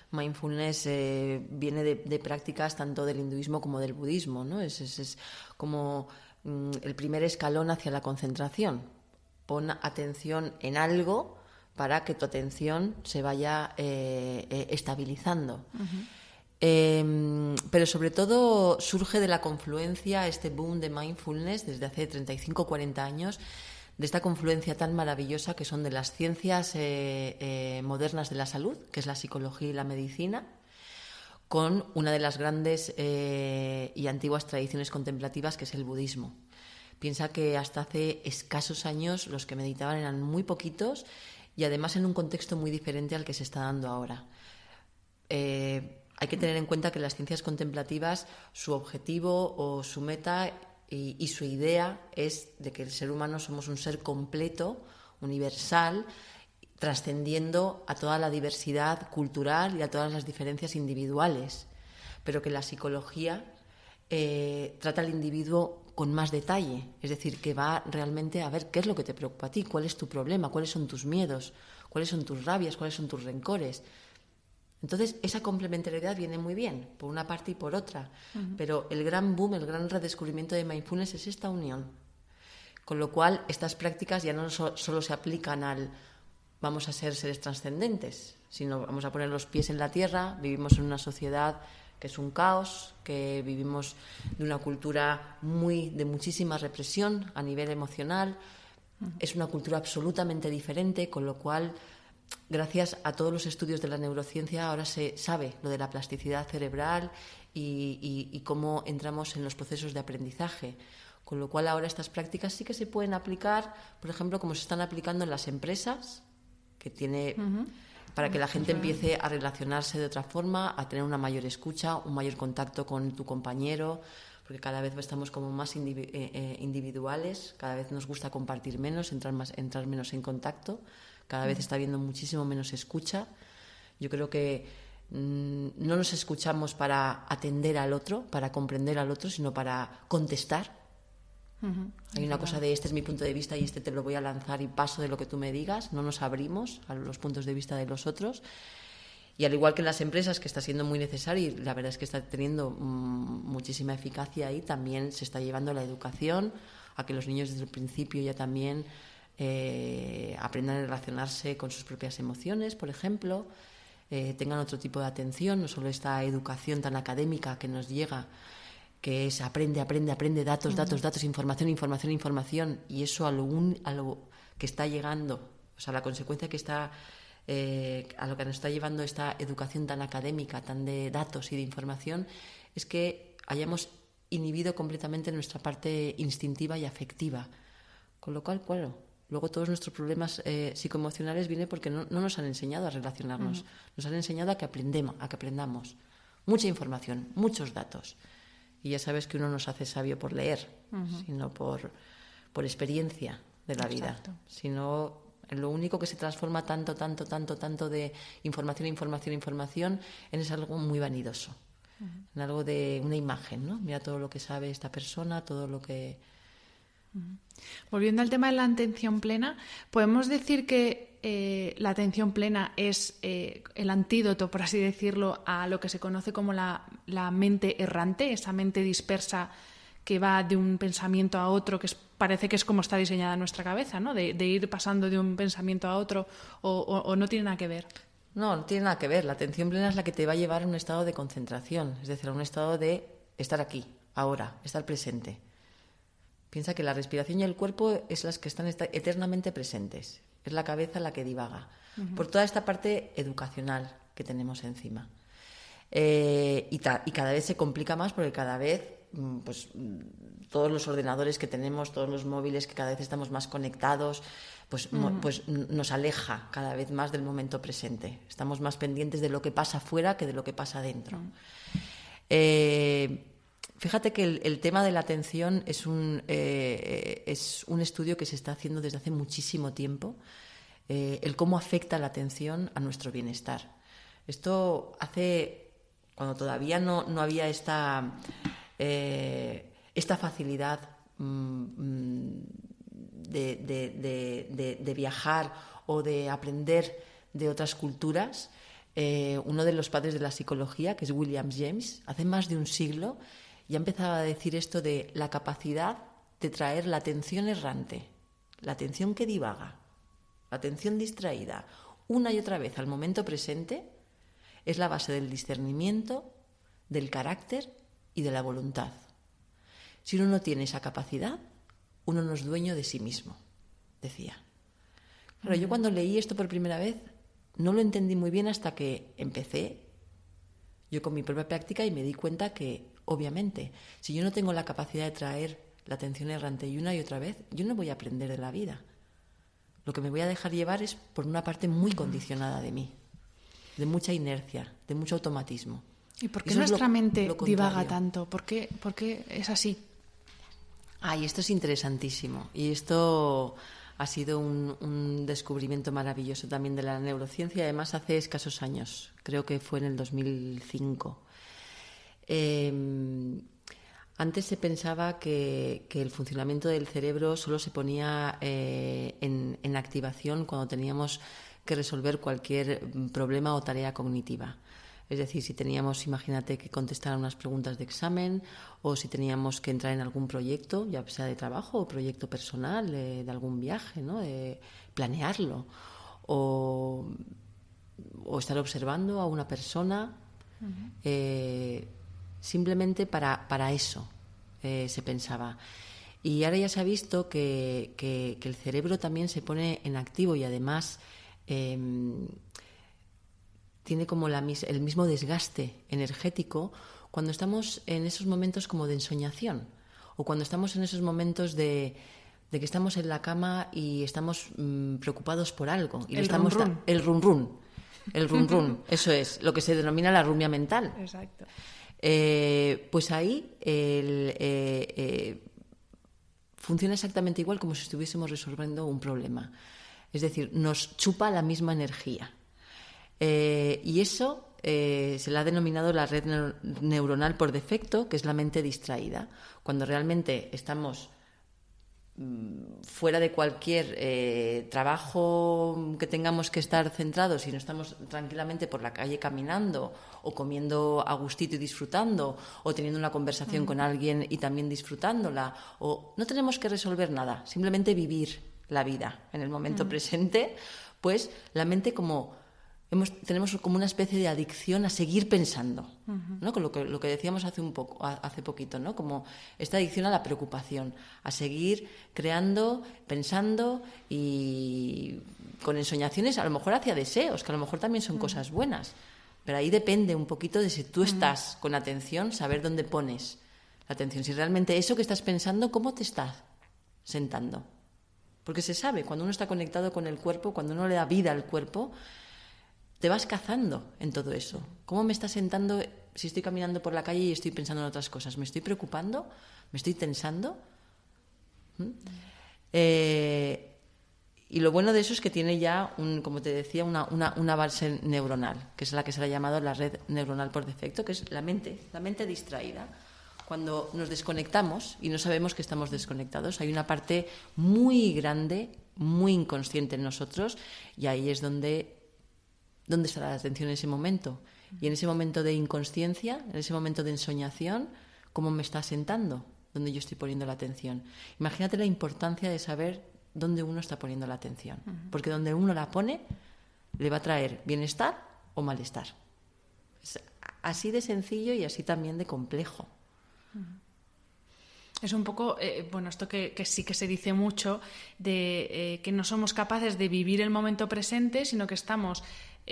Mindfulness viene de prácticas tanto del hinduismo como del budismo, ¿no? Es como el primer escalón hacia la concentración. Pon atención en algo para que tu atención se vaya estabilizando. Pero sobre todo surge de la confluencia, este boom de mindfulness desde hace 35 o 40 años, de esta confluencia tan maravillosa que son de las ciencias modernas de la salud, que es la psicología y la medicina, con una de las grandes y antiguas tradiciones contemplativas, que es el budismo. Piensa que hasta hace escasos años los que meditaban eran muy poquitos y además en un contexto muy diferente al que se está dando ahora. Hay que tener en cuenta que las ciencias contemplativas, su objetivo o su meta y su idea es de que el ser humano somos un ser completo, universal, trascendiendo a toda la diversidad cultural y a todas las diferencias individuales, pero que la psicología trata al individuo con más detalle, es decir, que va realmente a ver qué es lo que te preocupa a ti, cuál es tu problema, cuáles son tus miedos, cuáles son tus rabias, cuáles son tus rencores. Entonces, esa complementariedad viene muy bien, por una parte y por otra, pero el gran boom, el gran redescubrimiento de mindfulness es esta unión. Con lo cual, estas prácticas ya no solo se aplican al vamos a ser seres trascendentes, sino vamos a poner los pies en la tierra, vivimos en una sociedad que es un caos, que vivimos de una cultura de muchísima represión a nivel emocional, es una cultura absolutamente diferente, con lo cual, gracias a todos los estudios de la neurociencia, ahora se sabe lo de la plasticidad cerebral y cómo entramos en los procesos de aprendizaje. Con lo cual ahora estas prácticas sí que se pueden aplicar, por ejemplo, como se están aplicando en las empresas, que tiene para que la gente empiece a relacionarse de otra forma, a tener una mayor escucha, un mayor contacto con tu compañero, porque cada vez estamos como más individuales, cada vez nos gusta compartir menos, entrar menos en contacto, cada vez está habiendo muchísimo menos escucha. Yo creo que no nos escuchamos para atender al otro, para comprender al otro, sino para contestar. Hay una cosa de este es mi punto de vista y este te lo voy a lanzar y paso de lo que tú me digas. No nos abrimos a los puntos de vista de los otros. Y al igual que en las empresas, que está siendo muy necesario y la verdad es que está teniendo muchísima eficacia ahí, también se está llevando la educación a que los niños desde el principio ya también aprendan a relacionarse con sus propias emociones, por ejemplo, tengan otro tipo de atención, no solo esta educación tan académica que nos llega, que es aprende, datos, información, y eso a lo que está llegando, o sea, la consecuencia que está, a lo que nos está llevando esta educación tan académica, tan de datos y de información, es que hayamos inhibido completamente nuestra parte instintiva y afectiva. Con lo cual, claro, luego todos nuestros problemas psicoemocionales vienen porque no nos han enseñado a relacionarnos, nos han enseñado a que aprendamos. Mucha información, muchos datos. Y ya sabes que uno no se hace sabio por leer, sino por experiencia de la vida. Sino lo único que se transforma tanto de información en es algo muy vanidoso, en algo de una imagen, ¿no? Mira todo lo que sabe esta persona, todo lo que... Volviendo al tema de la atención plena, ¿podemos decir que la atención plena es el antídoto, por así decirlo, a lo que se conoce como la mente errante, esa mente dispersa que va de un pensamiento a otro, parece que es como está diseñada nuestra cabeza, ¿no? De ir pasando de un pensamiento a otro, o no tiene nada que ver? No tiene nada que ver. La atención plena es la que te va a llevar a un estado de concentración, es decir, a un estado de estar aquí, ahora, estar presente. Piensa que la respiración y el cuerpo es las que están eternamente presentes. Es la cabeza la que divaga. Por toda esta parte educacional que tenemos encima. Y cada vez se complica más porque cada vez pues, todos los ordenadores que tenemos, todos los móviles que cada vez estamos más conectados, pues nos aleja cada vez más del momento presente. Estamos más pendientes de lo que pasa afuera que de lo que pasa dentro. Fíjate que el tema de la atención es un estudio que se está haciendo desde hace muchísimo tiempo, el cómo afecta la atención a nuestro bienestar. Esto cuando todavía no había esta facilidad de viajar o de aprender de otras culturas, uno de los padres de la psicología, que es William James, hace más de un siglo, ya empezaba a decir esto de la capacidad de traer la atención errante, la atención que divaga, la atención distraída, una y otra vez al momento presente, es la base del discernimiento, del carácter y de la voluntad. Si uno no tiene esa capacidad, uno no es dueño de sí mismo, decía. Claro, yo cuando leí esto por primera vez no lo entendí muy bien hasta que empecé yo con mi propia práctica, y me di cuenta que, obviamente, si yo no tengo la capacidad de traer la atención errante y una y otra vez, yo no voy a aprender de la vida. Lo que me voy a dejar llevar es por una parte muy condicionada de mí, de mucha inercia, de mucho automatismo. ¿Y por qué nuestra mente divaga tanto? ¿Por qué es así? Ay, esto es interesantísimo. Y esto ha sido un descubrimiento maravilloso también de la neurociencia, además hace escasos años, creo que fue en el 2005. Antes se pensaba que el funcionamiento del cerebro solo se ponía en activación cuando teníamos que resolver cualquier problema o tarea cognitiva. Es decir, si teníamos, imagínate, que contestar unas preguntas de examen, o si teníamos que entrar en algún proyecto, ya sea de trabajo o proyecto personal, de algún viaje, ¿no? Planearlo, o estar observando a una persona, simplemente para eso se pensaba. Y ahora ya se ha visto que el cerebro también se pone en activo y además tiene como el mismo desgaste energético cuando estamos en esos momentos como de ensoñación, o cuando estamos en esos momentos de que estamos en la cama y estamos preocupados por algo. Y el run-run. El run-run, eso es, lo que se denomina la rumia mental. Exacto. Pues ahí funciona exactamente igual como si estuviésemos resolviendo un problema. Es decir, nos chupa la misma energía. Y eso se le ha denominado la red neuronal por defecto, que es la mente distraída. Cuando realmente estamos fuera de cualquier trabajo que tengamos que estar centrados, y no estamos tranquilamente por la calle caminando o comiendo a gustito y disfrutando, o teniendo una conversación con alguien y también disfrutándola, o no tenemos que resolver nada, simplemente vivir la vida en el momento presente, pues la mente tenemos como una especie de adicción a seguir pensando, ¿no? Con lo que decíamos hace poquito, ¿no? Como esta adicción a la preocupación, a seguir creando, pensando, y con ensoñaciones a lo mejor hacia deseos, que a lo mejor también son cosas buenas, pero ahí depende un poquito de si tú estás con atención, saber dónde pones la atención, si realmente eso que estás pensando, cómo te estás sentando. Porque se sabe, cuando uno está conectado con el cuerpo, cuando uno le da vida al cuerpo, te vas cazando en todo eso. ¿Cómo me está sentando si estoy caminando por la calle y estoy pensando en otras cosas? ¿Me estoy preocupando? ¿Me estoy tensando? Y lo bueno de eso es que tiene ya, como te decía, una base neuronal, que es la que se le ha llamado la red neuronal por defecto, que es la mente distraída. Cuando nos desconectamos y no sabemos que estamos desconectados, hay una parte muy grande, muy inconsciente en nosotros, y ahí es donde estará la atención en ese momento. Y en ese momento de inconsciencia, en ese momento de ensoñación, ¿cómo me está sentando? ¿Dónde yo estoy poniendo la atención? Imagínate la importancia de saber dónde uno está poniendo la atención. Porque donde uno la pone, le va a traer bienestar o malestar. Es así de sencillo y así también de complejo. Es un poco, esto que sí que se dice mucho, de que no somos capaces de vivir el momento presente, sino que estamos,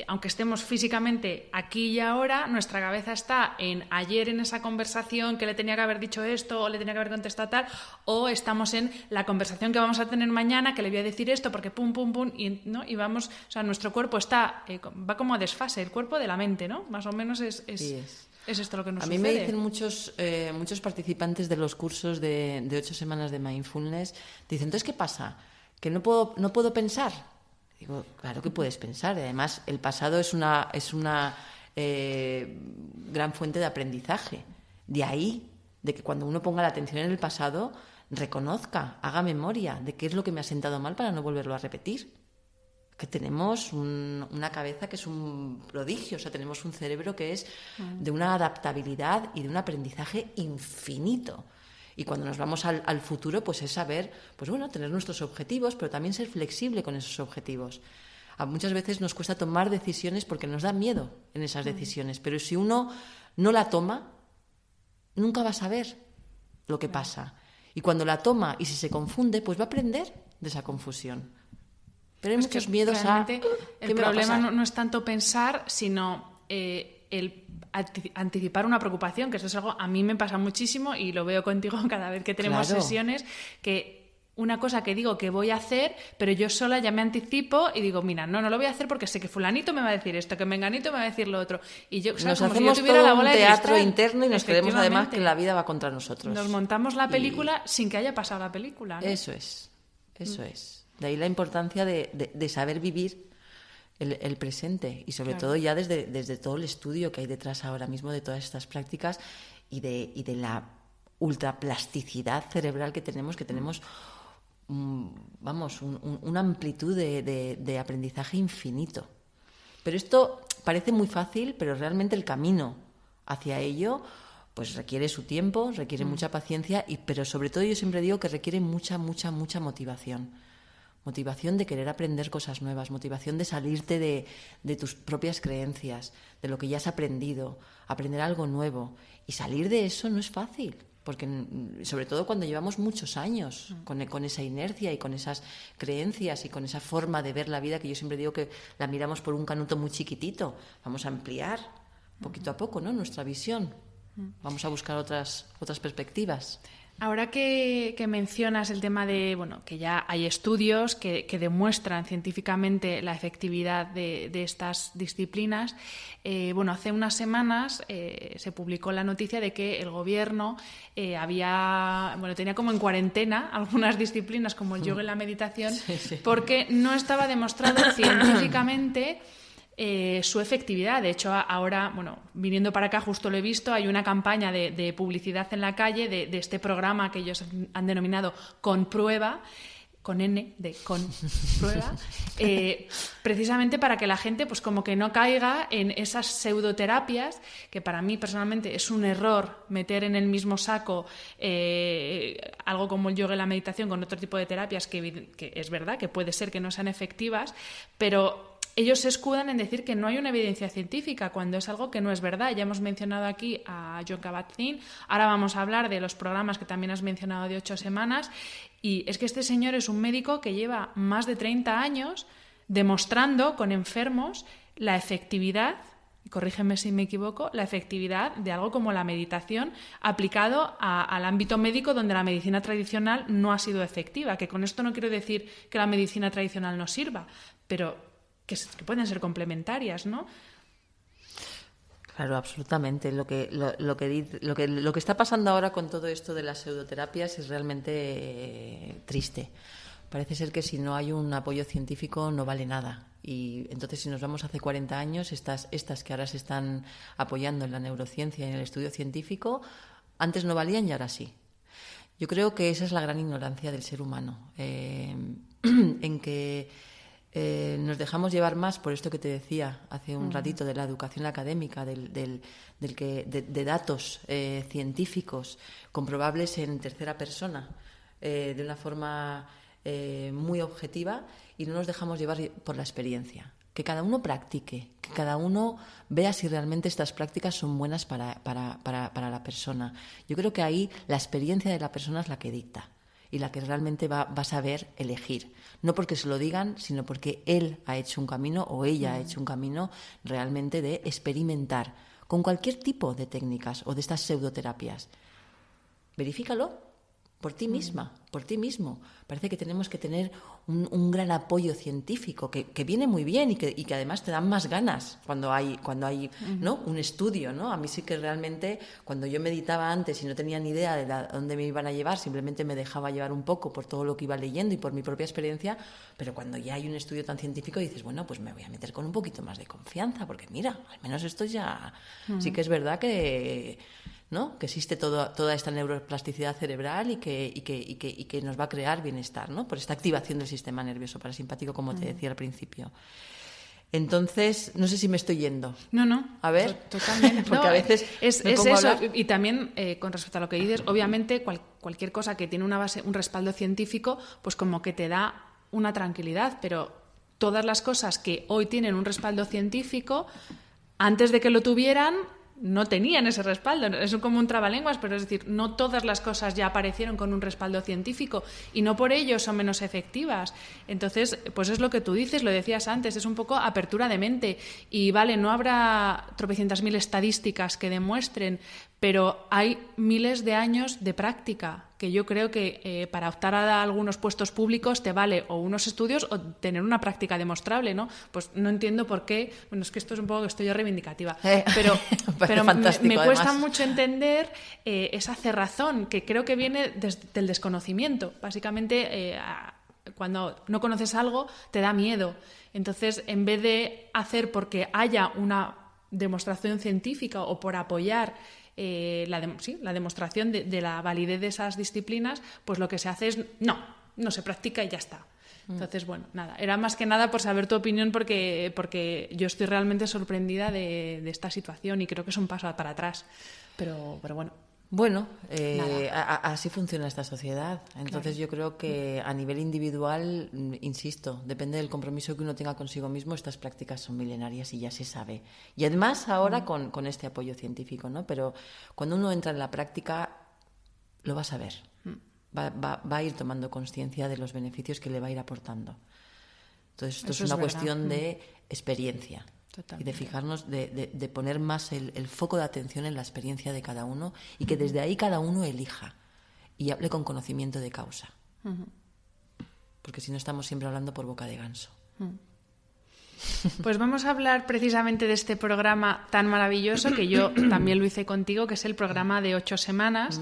aunque estemos físicamente aquí y ahora, nuestra cabeza está en ayer, en esa conversación que le tenía que haber dicho esto, o le tenía que haber contestado tal, o estamos en la conversación que vamos a tener mañana, que le voy a decir esto, porque pum, pum, pum, y vamos, o sea, nuestro cuerpo va como a desfase, el cuerpo de la mente, ¿no? Más o menos es esto lo que nos sucede. A mí me dicen muchos participantes de los cursos de 8 semanas de mindfulness, dicen, entonces, ¿qué pasa? ¿Que no puedo pensar? Digo, claro que puedes pensar. Además, el pasado es una gran fuente de aprendizaje. De ahí, de que cuando uno ponga la atención en el pasado, reconozca, haga memoria de qué es lo que me ha sentado mal para no volverlo a repetir. Que tenemos una cabeza que es un prodigio, o sea, tenemos un cerebro que es de una adaptabilidad y de un aprendizaje infinito. Y cuando nos vamos al futuro, pues es saber, tener nuestros objetivos, pero también ser flexible con esos objetivos. Muchas veces nos cuesta tomar decisiones porque nos da miedo en esas decisiones, pero si uno no la toma, nunca va a saber lo que pasa. Y cuando la toma y si se confunde, pues va a aprender de esa confusión. Pero hay muchos miedos el problema no es tanto pensar, sino el anticipar una preocupación, que eso es algo, a mí me pasa muchísimo y lo veo contigo cada vez que tenemos sesiones, que una cosa que digo que voy a hacer, pero yo sola ya me anticipo y digo, mira, no lo voy a hacer porque sé que fulanito me va a decir esto, que menganito me va a decir lo otro. Y yo, nos como hacemos si yo tuviera la bola un de teatro cristal. interno y nos creemos además que la vida va contra nosotros. Nos montamos la película sin que haya pasado la película, ¿no? Eso es. De ahí la importancia de saber vivir el presente y sobre todo ya desde todo el estudio que hay detrás ahora mismo de todas estas prácticas y de la ultraplasticidad cerebral que tenemos una amplitud de aprendizaje infinito. Pero esto parece muy fácil, pero realmente el camino hacia ello pues requiere su tiempo, requiere mucha paciencia, pero sobre todo yo siempre digo que requiere mucha motivación. Motivación de querer aprender cosas nuevas, motivación de salirte de tus propias creencias, de lo que ya has aprendido, aprender algo nuevo. Y salir de eso no es fácil, porque sobre todo cuando llevamos muchos años con esa inercia y con esas creencias y con esa forma de ver la vida, que yo siempre digo que la miramos por un canuto muy chiquitito. Vamos a ampliar poquito a poco, ¿no?, nuestra visión. Vamos a buscar otras perspectivas. Ahora que mencionas el tema de, que ya hay estudios que demuestran científicamente la efectividad de estas disciplinas, hace unas semanas se publicó la noticia de que el gobierno tenía como en cuarentena algunas disciplinas como el yoga y la meditación, porque no estaba demostrado científicamente su efectividad. De hecho, ahora, viniendo para acá justo lo he visto, hay una campaña de publicidad en la calle de este programa que ellos han denominado Comprueba, con N de Comprueba, precisamente para que la gente pues como que no caiga en esas pseudoterapias, que para mí personalmente es un error meter en el mismo saco algo como el yoga y la meditación con otro tipo de terapias que es verdad que puede ser que no sean efectivas, pero ellos se escudan en decir que no hay una evidencia científica cuando es algo que no es verdad. Ya hemos mencionado aquí a Jon Kabat-Zinn, ahora vamos a hablar de los programas que también has mencionado de 8 semanas, y es que este señor es un médico que lleva más de 30 años demostrando con enfermos la efectividad, y corrígeme si me equivoco, la efectividad de algo como la meditación aplicado al ámbito médico donde la medicina tradicional no ha sido efectiva, que con esto no quiero decir que la medicina tradicional no sirva, pero que pueden ser complementarias, ¿no? Claro, absolutamente. Lo que está pasando ahora con todo esto de las pseudoterapias es realmente triste. Parece ser que si no hay un apoyo científico no vale nada. Y entonces, si nos vamos hace 40 años, estas que ahora se están apoyando en la neurociencia y en el estudio científico, antes no valían y ahora sí. Yo creo que esa es la gran ignorancia del ser humano, en que nos dejamos llevar más por esto que te decía hace un ratito de la educación académica, de datos científicos comprobables en tercera persona de una forma muy objetiva, y no nos dejamos llevar por la experiencia. Que cada uno practique, que cada uno vea si realmente estas prácticas son buenas para la persona. Yo creo que ahí la experiencia de la persona es la que dicta y la que realmente va a saber elegir. No porque se lo digan, sino porque él ha hecho un camino o ella ha hecho un camino realmente de experimentar con cualquier tipo de técnicas o de estas pseudoterapias. Verifícalo por ti misma, por ti mismo. Parece que tenemos que tener un gran apoyo científico que viene muy bien y que además te dan más ganas cuando hay ¿no?, un estudio, ¿no? A mí sí que realmente, cuando yo meditaba antes y no tenía ni idea de dónde me iban a llevar, simplemente me dejaba llevar un poco por todo lo que iba leyendo y por mi propia experiencia, pero cuando ya hay un estudio tan científico dices, bueno, pues me voy a meter con un poquito más de confianza, porque mira, al menos esto ya sí que es verdad que, ¿no?, que existe toda esta neuroplasticidad cerebral y que nos va a crear bienestar, ¿no?, por esta activación del sistema nervioso parasimpático, como te decía al principio. Entonces, no sé si me estoy yendo. No. A ver, totalmente. Porque a veces es me pongo eso. a hablar. Y también, con respecto a lo que dices, obviamente cualquier cosa que tiene una base, un respaldo científico, pues como que te da una tranquilidad, pero todas las cosas que hoy tienen un respaldo científico, antes de que lo tuvieran, no tenían ese respaldo. Es como un trabalenguas, pero es decir, no todas las cosas ya aparecieron con un respaldo científico y no por ello son menos efectivas. Entonces, pues es lo que tú dices, lo decías antes, es un poco apertura de mente. Y vale, no habrá tropecientas mil estadísticas que demuestren, pero hay miles de años de práctica que yo creo que para optar a algunos puestos públicos te vale o unos estudios o tener una práctica demostrable, ¿no? Pues no entiendo por qué, bueno, es que esto es un poco que estoy yo reivindicativa, pero me cuesta mucho entender esa cerrazón que creo que viene del desconocimiento. Básicamente, cuando no conoces algo, te da miedo. Entonces, en vez de hacer porque haya una demostración científica o por apoyar la demostración de la validez de esas disciplinas, pues lo que se hace es no se practica y ya está. Entonces, bueno, nada, era más que nada por saber tu opinión porque yo estoy realmente sorprendida de esta situación y creo que es un paso para atrás, pero bueno. Bueno, así funciona esta sociedad. Entonces yo creo que a nivel individual, insisto, depende del compromiso que uno tenga consigo mismo, estas prácticas son milenarias y ya se sabe. Y además ahora con este apoyo científico, ¿no? Pero cuando uno entra en la práctica, lo va a saber. Va a ir tomando conciencia de los beneficios que le va a ir aportando. Entonces esto es una cuestión de experiencia. Totalmente. Y de fijarnos, de poner más el foco de atención en la experiencia de cada uno y que desde ahí cada uno elija y hable con conocimiento de causa. Porque si no estamos siempre hablando por boca de ganso. Pues vamos a hablar precisamente de este programa tan maravilloso que yo también lo hice contigo, que es el programa de 8 semanas.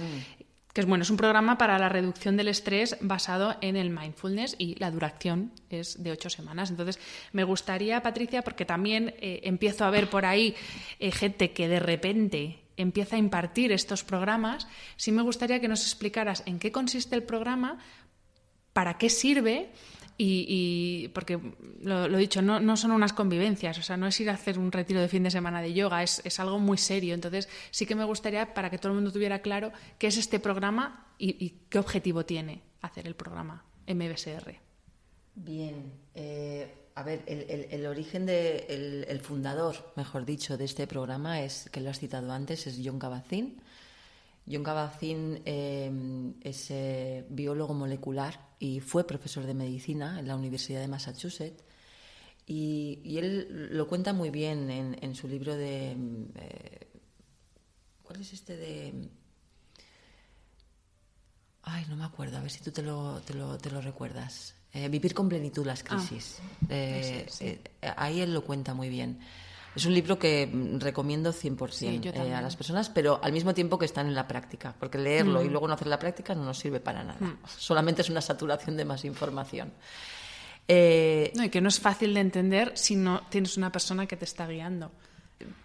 Que es un programa para la reducción del estrés basado en el mindfulness y la duración es de 8 semanas. Entonces, me gustaría, Patricia, porque también empiezo a ver por ahí gente que de repente empieza a impartir estos programas, sí me gustaría que nos explicaras en qué consiste el programa, para qué sirve y porque, lo dicho, no son unas convivencias, o sea, no es ir a hacer un retiro de fin de semana de yoga, es algo muy serio. Entonces, sí que me gustaría, para que todo el mundo tuviera claro, qué es este programa y qué objetivo tiene hacer el programa MBSR. Bien, a ver, el origen el fundador, mejor dicho, de este programa es, que lo has citado antes, es Jon Kabat-Zinn. Jon Kabat-Zinn es biólogo molecular y fue profesor de medicina en la Universidad de Massachusetts y él lo cuenta muy bien en su libro de... ¿cuál es este de...? Ay, no me acuerdo, a ver si tú te lo recuerdas. Vivir con plenitud las crisis. Ahí él lo cuenta muy bien. Es un libro que recomiendo 100% a las personas, pero al mismo tiempo que están en la práctica, porque leerlo y luego no hacer la práctica no nos sirve para nada. Solamente es una saturación de más información. Y que no es fácil de entender si no tienes una persona que te está guiando.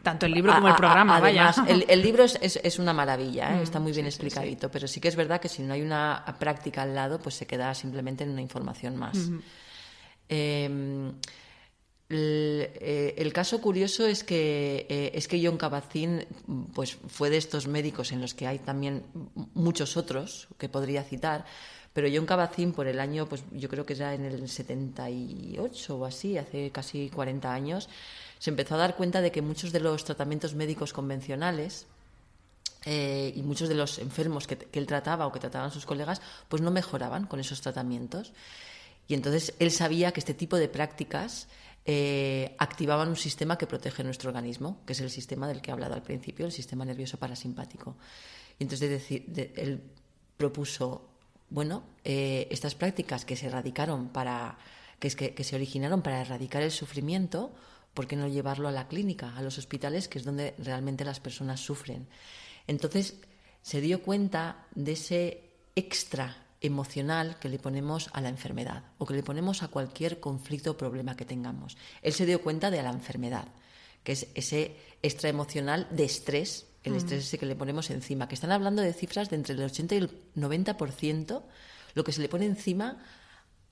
Tanto el libro como el programa, además, vaya. El libro es una maravilla, está muy bien explicadito, pero sí que es verdad que si no hay una práctica al lado, pues se queda simplemente en una información más. El caso curioso es que Jon Kabat-Zinn pues, fue de estos médicos en los que hay también muchos otros que podría citar, pero Jon Kabat-Zinn por el año, pues yo creo que ya en el 78 o así, hace casi 40 años, se empezó a dar cuenta de que muchos de los tratamientos médicos convencionales y muchos de los enfermos que él trataba o que trataban sus colegas, pues no mejoraban con esos tratamientos. Y entonces él sabía que este tipo de prácticas activaban un sistema que protege nuestro organismo, que es el sistema del que he hablado al principio, el sistema nervioso parasimpático. Y entonces él propuso, estas prácticas que se erradicaron que se originaron para erradicar el sufrimiento, ¿por qué no llevarlo a la clínica, a los hospitales, que es donde realmente las personas sufren? Entonces se dio cuenta de ese extra emocional que le ponemos a la enfermedad o que le ponemos a cualquier conflicto o problema que tengamos. Él se dio cuenta de la enfermedad, que es ese extra emocional de estrés, el estrés ese que le ponemos encima, que están hablando de cifras de entre el 80 y el 90%, lo que se le pone encima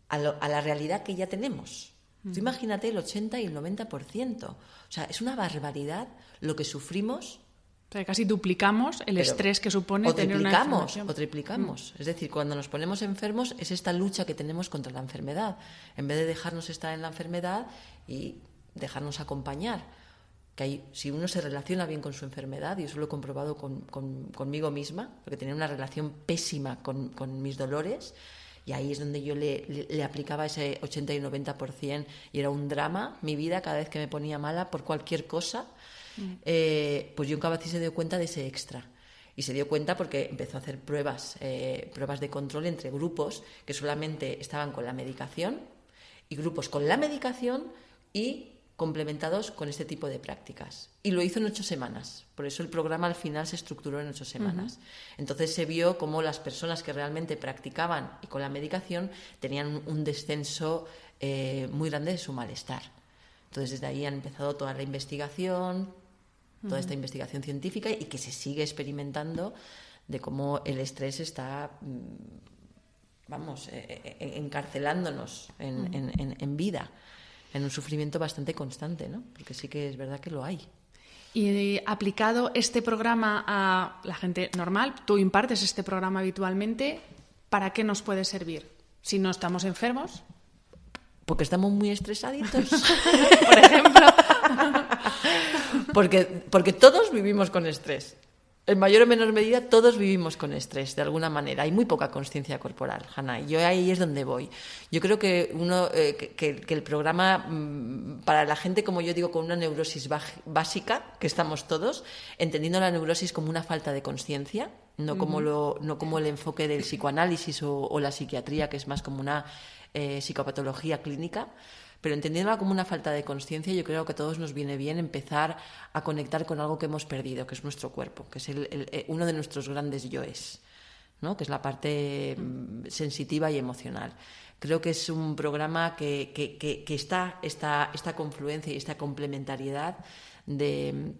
a la realidad que ya tenemos. Tú imagínate el 80 y el 90%. O sea, es una barbaridad lo que sufrimos. O sea, casi duplicamos el estrés que supone tener una enfermedad. O triplicamos. Es decir, cuando nos ponemos enfermos es esta lucha que tenemos contra la enfermedad. En vez de dejarnos estar en la enfermedad y dejarnos acompañar que si uno se relaciona bien con su enfermedad, y eso lo he comprobado conmigo misma, porque tenía una relación pésima con mis dolores, y ahí es donde yo le aplicaba ese 80 y 90%, y era un drama mi vida cada vez que me ponía mala por cualquier cosa. Pues John Kabat-Zinn se dio cuenta de ese extra. Y se dio cuenta porque empezó a hacer pruebas de control entre grupos que solamente estaban con la medicación y grupos con la medicación y complementados con este tipo de prácticas. Y lo hizo en 8 semanas. Por eso el programa al final se estructuró en 8 semanas. Entonces se vio cómo las personas que realmente practicaban y con la medicación tenían un descenso muy grande de su malestar. Entonces desde ahí han empezado toda la investigación, toda esta investigación científica, y que se sigue experimentando de cómo el estrés está, encarcelándonos en vida, en un sufrimiento bastante constante, ¿no? Porque sí que es verdad que lo hay. Y aplicado este programa a la gente normal, tú impartes este programa habitualmente, ¿para qué nos puede servir? Si no estamos enfermos. Porque estamos muy estresaditos. Por ejemplo. Porque todos vivimos con estrés. En mayor o menor medida, todos vivimos con estrés, de alguna manera. Hay muy poca conciencia corporal, Hanna. Y yo ahí es donde voy. Yo creo que que el programa, para la gente, como yo digo, con una neurosis básica, que estamos todos, entendiendo la neurosis como una falta de conciencia, no como el enfoque del psicoanálisis o la psiquiatría, que es más como una psicopatología clínica, pero entendiéndola como una falta de conciencia, yo creo que a todos nos viene bien empezar a conectar con algo que hemos perdido, que es nuestro cuerpo, que es uno de nuestros grandes yoes, ¿no? Que es la parte sensitiva y emocional. Creo que es un programa que está esta confluencia y esta complementariedad de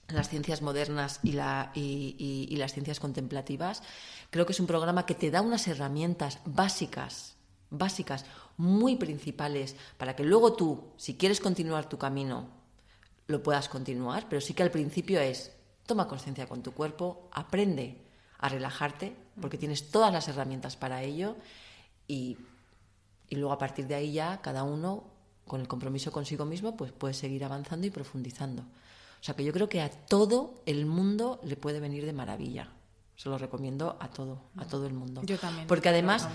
las ciencias modernas y las ciencias contemplativas. Creo que es un programa que te da unas herramientas básicas, muy principales, para que luego tú, si quieres continuar tu camino, lo puedas continuar, pero sí que al principio toma conciencia con tu cuerpo, aprende a relajarte, porque tienes todas las herramientas para ello, y luego a partir de ahí ya cada uno, con el compromiso consigo mismo, pues puede seguir avanzando y profundizando. O sea que yo creo que a todo el mundo le puede venir de maravilla. Se lo recomiendo a todo el mundo. Yo también. Porque además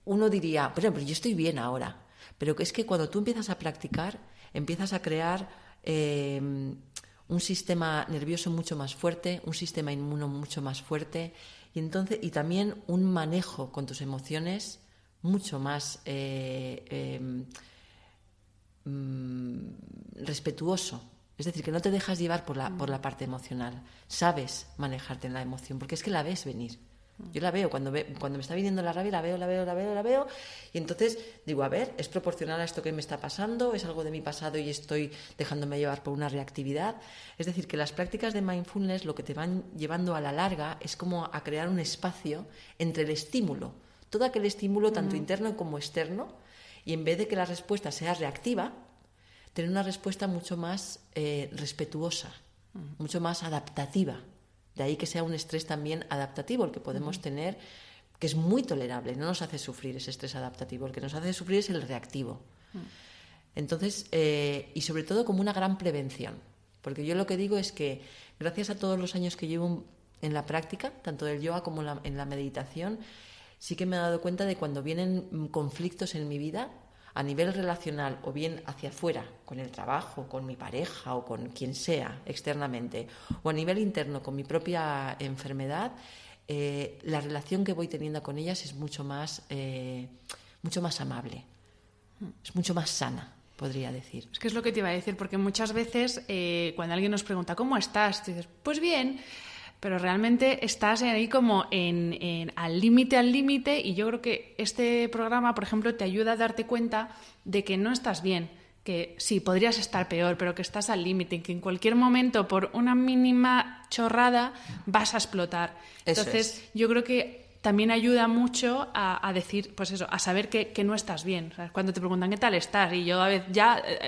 uno diría, pero yo estoy bien ahora, pero es que cuando tú empiezas a practicar, empiezas a crear un sistema nervioso mucho más fuerte, un sistema inmuno mucho más fuerte, y también un manejo con tus emociones mucho más respetuoso. Es decir, que no te dejas llevar por la parte emocional, sabes manejarte en la emoción, porque es que la ves venir. Yo la veo, cuando me está viniendo la rabia, la veo, y entonces digo, a ver, ¿es proporcional a esto que me está pasando? ¿Es algo de mi pasado y estoy dejándome llevar por una reactividad? Es decir, que las prácticas de mindfulness lo que te van llevando a la larga es como a crear un espacio entre el estímulo, todo aquel estímulo tanto interno como externo, y en vez de que la respuesta sea reactiva, tener una respuesta mucho más respetuosa, mucho más adaptativa. De ahí que sea un estrés también adaptativo el que podemos tener, que es muy tolerable, no nos hace sufrir ese estrés adaptativo, el que nos hace sufrir es el reactivo. Entonces, y sobre todo como una gran prevención, porque yo lo que digo es que gracias a todos los años que llevo en la práctica, tanto del yoga como en la meditación, sí que me he dado cuenta de cuando vienen conflictos en mi vida, a nivel relacional o bien hacia afuera, con el trabajo, con mi pareja o con quien sea externamente, o a nivel interno con mi propia enfermedad, la relación que voy teniendo con ellas es mucho más amable, es mucho más sana, podría decir. Es que es lo que te iba a decir, porque muchas veces cuando alguien nos pregunta ¿cómo estás? Tú dices, pues bien, pero realmente estás ahí como al límite, y yo creo que este programa, por ejemplo, te ayuda a darte cuenta de que no estás bien, que sí, podrías estar peor, pero que estás al límite, que en cualquier momento, por una mínima chorrada, vas a explotar. Entonces, yo creo que también ayuda mucho a decir, pues eso, a saber que no estás bien. O sea, cuando te preguntan ¿qué tal estás? Y yo a veces,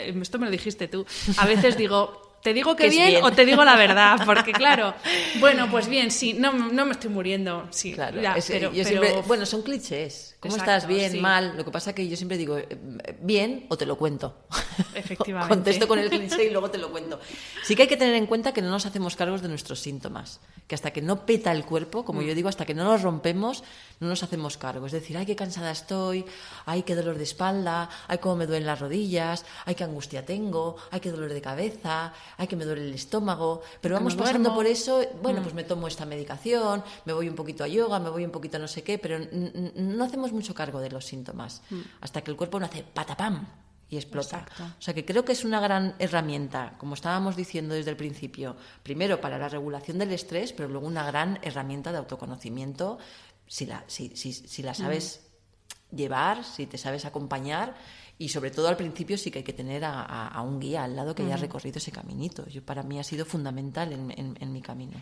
esto me lo dijiste tú, a veces digo... ¿Te digo que bien o te digo la verdad? Porque claro, bueno, pues bien, sí, no me estoy muriendo. Sí, claro, ya, siempre, bueno, son clichés. ¿Cómo Exacto, estás? Bien, sí. mal. Lo que pasa es que yo siempre digo, bien o te lo cuento. Efectivamente. Contesto con el cliché y luego te lo cuento. Sí que hay que tener en cuenta que no nos hacemos cargos de nuestros síntomas. Que hasta que no peta el cuerpo, como yo digo, hasta que no nos rompemos, no nos hacemos cargo. Es decir, ay, qué cansada estoy, ay, qué dolor de espalda, ay, cómo me duelen las rodillas, ay, qué angustia tengo, ay, qué dolor de cabeza, ay, que me duele el estómago. Pero vamos pasando por eso, bueno, pues me tomo esta medicación, me voy un poquito a yoga, me voy un poquito a no sé qué, pero no hacemos mucho cargo de los síntomas. Hasta que el cuerpo no hace patapam y explota. Exacto. O sea que creo que es una gran herramienta, como estábamos diciendo desde el principio, primero para la regulación del estrés, pero luego una gran herramienta de autoconocimiento si la sabes llevar, si te sabes acompañar, y sobre todo al principio sí que hay que tener a un guía al lado que haya recorrido ese caminito. Para mí ha sido fundamental en mi camino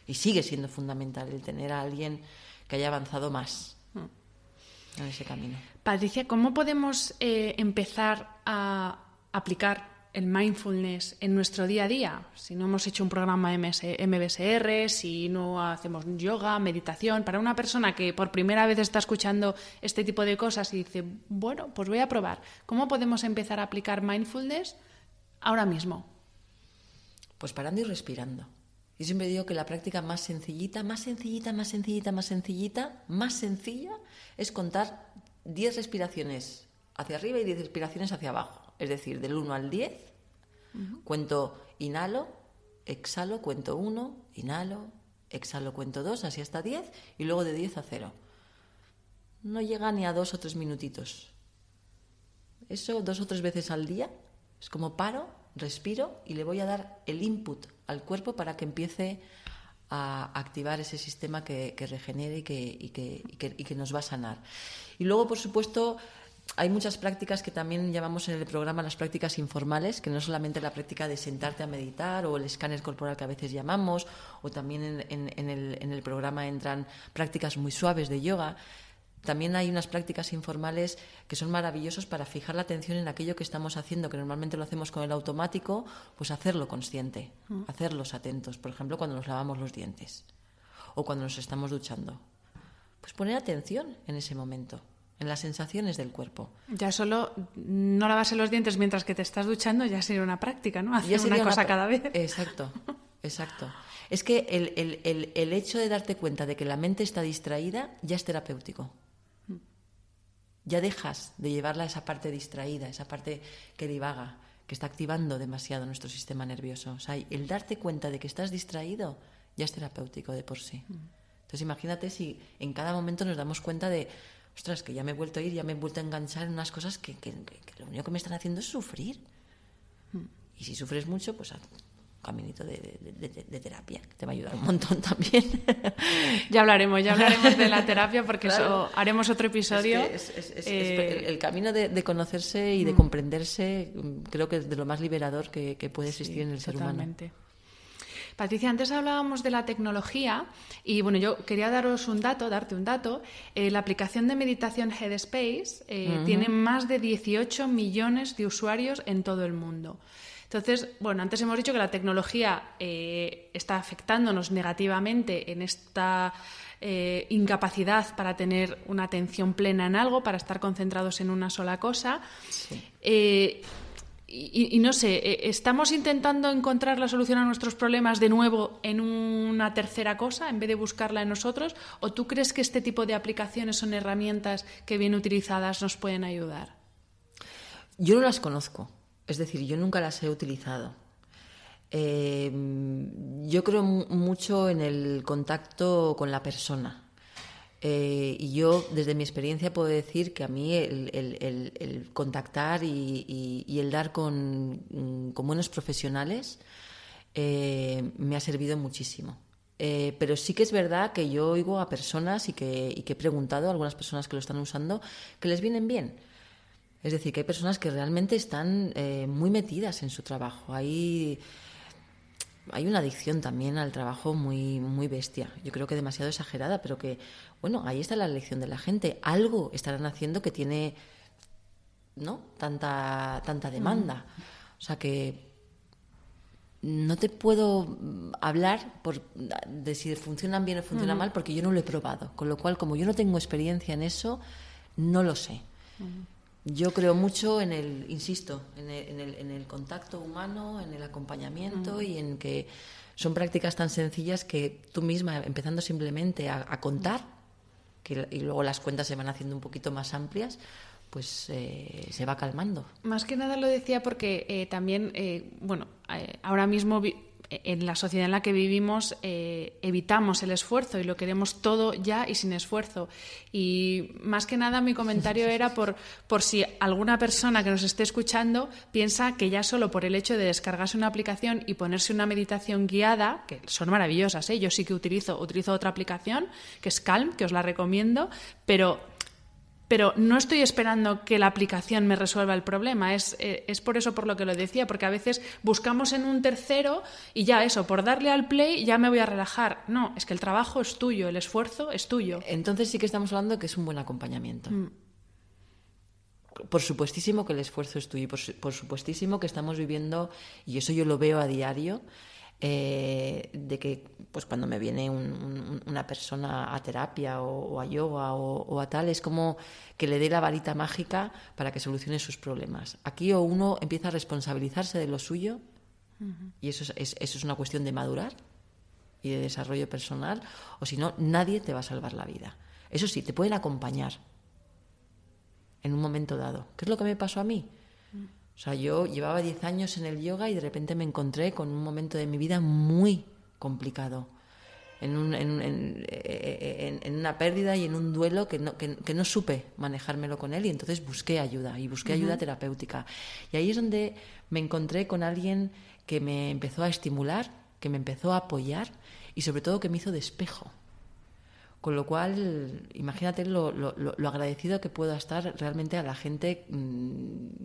y sigue siendo fundamental el tener a alguien que haya avanzado más en ese camino. Patricia, ¿cómo podemos empezar a aplicar el mindfulness en nuestro día a día? Si no hemos hecho un programa MBSR, si no hacemos yoga, meditación, para una persona que por primera vez está escuchando este tipo de cosas y dice, bueno, pues voy a probar. ¿Cómo podemos empezar a aplicar mindfulness ahora mismo? Pues parando y respirando. Yo siempre digo que la práctica más sencilla es contar 10 respiraciones hacia arriba y 10 respiraciones hacia abajo. Es decir, del 1 al 10, cuento inhalo, exhalo, cuento 1, inhalo, exhalo, cuento 2, así hasta 10, y luego de 10 a 0. No llega ni a 2 o 3 minutitos. Eso 2 o 3 veces al día es como paro, respiro y le voy a dar el input al cuerpo para que empiece a activar ese sistema que regenere y que nos va a sanar. Y luego, por supuesto, hay muchas prácticas que también llamamos en el programa las prácticas informales, que no solamente la práctica de sentarte a meditar o el escáner corporal que a veces llamamos, o también en el programa entran prácticas muy suaves de yoga. También hay unas prácticas informales que son maravillosas para fijar la atención en aquello que estamos haciendo, que normalmente lo hacemos con el automático, pues hacerlo consciente, hacerlos atentos. Por ejemplo, cuando nos lavamos los dientes o cuando nos estamos duchando. Pues poner atención en ese momento, en las sensaciones del cuerpo. Ya solo no lavarse los dientes mientras que te estás duchando ya sería una práctica, ¿no? Hacer Ya sería una cosa cada vez. Exacto. Es que el hecho de darte cuenta de que la mente está distraída ya es terapéutico. Ya dejas de llevarla a esa parte distraída, esa parte que divaga, que está activando demasiado nuestro sistema nervioso. O sea, el darte cuenta de que estás distraído ya es terapéutico de por sí. Entonces imagínate si en cada momento nos damos cuenta de, ostras, que ya me he vuelto a ir, ya me he vuelto a enganchar en unas cosas que lo único que me están haciendo es sufrir. Y si sufres mucho, pues haz un caminito de terapia, que te va a ayudar un montón también. Ya hablaremos de la terapia porque Claro. eso haremos otro episodio. El camino de conocerse y de comprenderse creo que es de lo más liberador que puede existir en el ser totalmente. humano. Patricia, antes hablábamos de la tecnología y bueno, yo quería darte un dato. La aplicación de meditación Headspace tiene más de 18 millones de usuarios en todo el mundo. Entonces, bueno, antes hemos dicho que la tecnología está afectándonos negativamente en esta incapacidad para tener una atención plena en algo, para estar concentrados en una sola cosa. Sí. Y no sé, ¿estamos intentando encontrar la solución a nuestros problemas de nuevo en una tercera cosa en vez de buscarla en nosotros? ¿O tú crees que este tipo de aplicaciones son herramientas que bien utilizadas nos pueden ayudar? Yo no las conozco, es decir, yo nunca las he utilizado. Yo creo mucho en el contacto con la persona. Y yo, desde mi experiencia, puedo decir que a mí el contactar y el dar con buenos profesionales me ha servido muchísimo. Pero sí que es verdad que yo oigo a personas y que he preguntado a algunas personas que lo están usando que les vienen bien. Es decir, que hay personas que realmente están muy metidas en su trabajo. Hay una adicción también al trabajo muy, muy bestia. Yo creo que demasiado exagerada, pero que, bueno, ahí está la elección de la gente. Algo estarán haciendo que tiene, ¿no?, tanta demanda. O sea que no te puedo hablar de si funcionan bien o funcionan mal porque yo no lo he probado. Con lo cual, como yo no tengo experiencia en eso, No lo sé. Yo creo mucho en el contacto humano, en el acompañamiento y en que son prácticas tan sencillas que tú misma, empezando simplemente a contar, y luego las cuentas se van haciendo un poquito más amplias, pues se va calmando. Más que nada lo decía porque también, ahora mismo en la sociedad en la que vivimos evitamos el esfuerzo y lo queremos todo ya y sin esfuerzo. Y más que nada mi comentario era por si alguna persona que nos esté escuchando piensa que ya solo por el hecho de descargarse una aplicación y ponerse una meditación guiada, que son maravillosas, yo sí que utilizo otra aplicación que es Calm, que os la recomiendo, pero no estoy esperando que la aplicación me resuelva el problema. Es por eso por lo que lo decía, porque a veces buscamos en un tercero y ya eso, por darle al play ya me voy a relajar. No, es que el trabajo es tuyo, el esfuerzo es tuyo. Entonces sí que estamos hablando de que es un buen acompañamiento. Por supuestísimo que el esfuerzo es tuyo y por supuestísimo que estamos viviendo, y eso yo lo veo a diario, de que pues cuando me viene una persona a terapia o a yoga o a tal, es como que le dé la varita mágica para que solucione sus problemas. Aquí o uno empieza a responsabilizarse de lo suyo, y eso es una cuestión de madurar y de desarrollo personal, o si no, nadie te va a salvar la vida. Eso sí, te pueden acompañar en un momento dado. ¿Qué es lo que me pasó a mí? O sea, yo llevaba 10 años en el yoga y de repente me encontré con un momento de mi vida muy complicado, en una pérdida y en un duelo que no supe manejármelo con él, y entonces busqué ayuda ayuda terapéutica. Y ahí es donde me encontré con alguien que me empezó a estimular, que me empezó a apoyar y sobre todo que me hizo de espejo. Con lo cual, imagínate lo agradecido que puedo estar realmente a la gente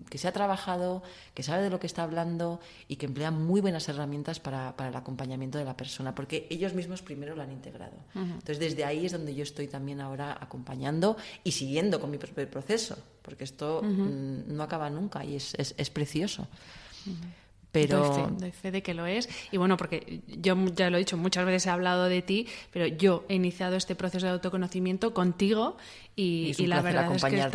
que se ha trabajado, que sabe de lo que está hablando y que emplea muy buenas herramientas para el acompañamiento de la persona, porque ellos mismos primero lo han integrado. Entonces, desde ahí es donde yo estoy también ahora acompañando y siguiendo con mi propio proceso, porque esto no acaba nunca y es precioso. Pero Doy fe de que lo es. Y bueno, porque yo ya lo he dicho, muchas veces he hablado de ti, pero yo he iniciado este proceso de autoconocimiento contigo y la verdad es que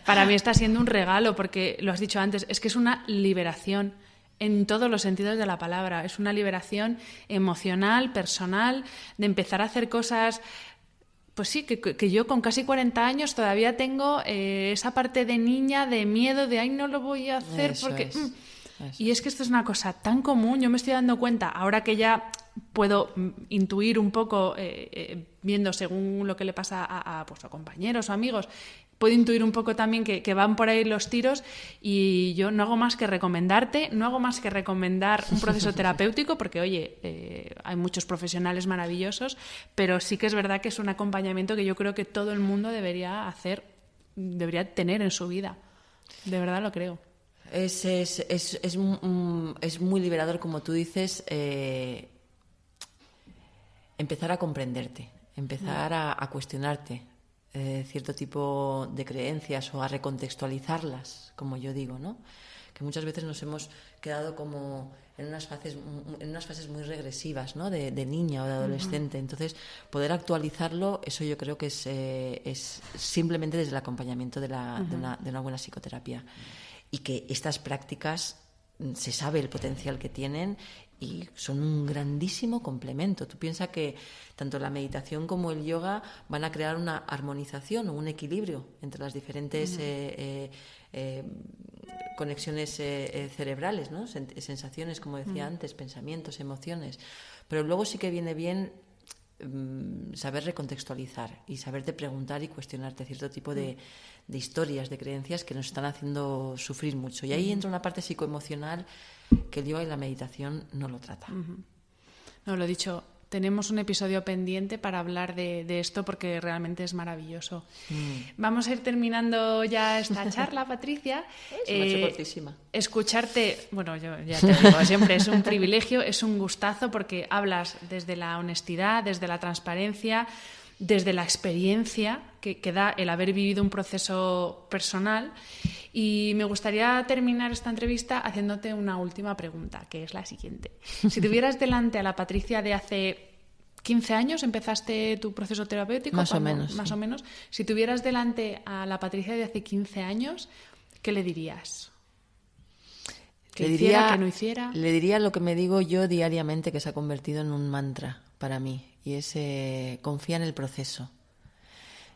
para mí está siendo un regalo, porque lo has dicho antes, es que es una liberación en todos los sentidos de la palabra. Es una liberación emocional, personal, de empezar a hacer cosas. Pues sí, que yo con casi 40 años todavía tengo esa parte de niña, de miedo, de ay, no lo voy a hacer porque... Y es que esto es una cosa tan común, yo me estoy dando cuenta, ahora que ya puedo intuir un poco, viendo según lo que le pasa a compañeros o amigos, puedo intuir un poco también que van por ahí los tiros, y yo no hago más que recomendarte, no hago más que recomendar un proceso terapéutico, porque oye, hay muchos profesionales maravillosos, pero sí que es verdad que es un acompañamiento que yo creo que todo el mundo debería tener en su vida. De verdad lo creo. Es muy liberador, como tú dices, empezar a comprenderte, empezar a cuestionarte cierto tipo de creencias o a recontextualizarlas, como yo digo, ¿no? Que muchas veces nos hemos quedado como en unas fases muy regresivas, ¿no? De niña o de adolescente. Entonces, poder actualizarlo, eso yo creo que es simplemente desde el acompañamiento de una buena psicoterapia. Y que estas prácticas se sabe el potencial que tienen y son un grandísimo complemento. Tú piensas que tanto la meditación como el yoga van a crear una armonización o un equilibrio entre las diferentes conexiones cerebrales, ¿no? Sensaciones, como decía antes, pensamientos, emociones. Pero luego sí que viene bien saber recontextualizar y saberte preguntar y cuestionarte cierto tipo de historias, de creencias que nos están haciendo sufrir mucho. Y ahí entra una parte psicoemocional que el yoga y la meditación no lo trata. No, lo he dicho, tenemos un episodio pendiente para hablar de esto porque realmente es maravilloso. Vamos a ir terminando ya esta charla, Patricia. Se me ha hecho cortísima. Escucharte, bueno, yo ya te digo, siempre es un privilegio, es un gustazo, porque hablas desde la honestidad, desde la transparencia, desde la experiencia que da el haber vivido un proceso personal. Y me gustaría terminar esta entrevista haciéndote una última pregunta, que es la siguiente. Si tuvieras delante a la Patricia de hace 15 años empezaste tu proceso terapéutico. Más o menos. Más o menos. Si tuvieras delante a la Patricia de hace 15 años, ¿qué le dirías? ¿Que hiciera, que no hiciera? Le diría lo que me digo yo diariamente, que se ha convertido en un mantra para mí, y es confía en el proceso.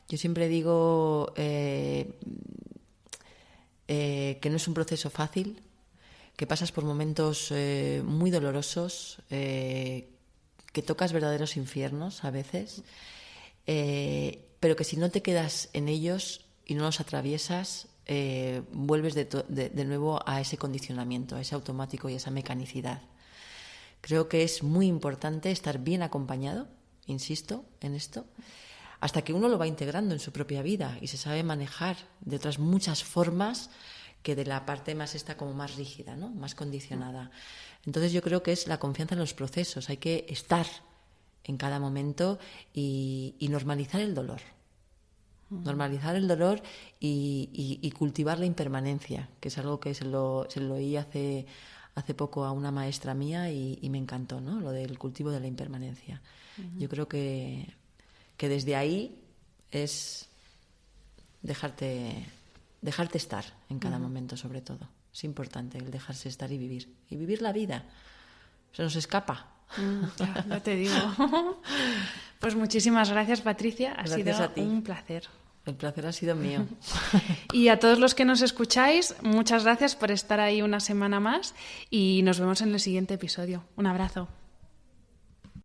Yo siempre digo que no es un proceso fácil, que pasas por momentos muy dolorosos, que tocas verdaderos infiernos a veces, pero que si no te quedas en ellos y no los atraviesas, vuelves de nuevo a ese condicionamiento, a ese automático y a esa mecanicidad. Creo que es muy importante estar bien acompañado, insisto en esto, hasta que uno lo va integrando en su propia vida y se sabe manejar de otras muchas formas que de la parte más como más rígida, ¿no? Más condicionada. Entonces yo creo que es la confianza en los procesos. Hay que estar en cada momento y normalizar el dolor. Normalizar el dolor y cultivar la impermanencia, que es algo que se lo oí hace poco a una maestra mía y me encantó, ¿no? Lo del cultivo de la impermanencia. Yo creo que desde ahí es dejarte estar en cada momento, sobre todo. Es importante el dejarse estar y vivir la vida. Se nos escapa. Ya te digo. Pues muchísimas gracias, Patricia. Ha Gracias sido a ti. un placer. El placer ha sido mío. Y a todos los que nos escucháis, muchas gracias por estar ahí una semana más y nos vemos en el siguiente episodio. Un abrazo.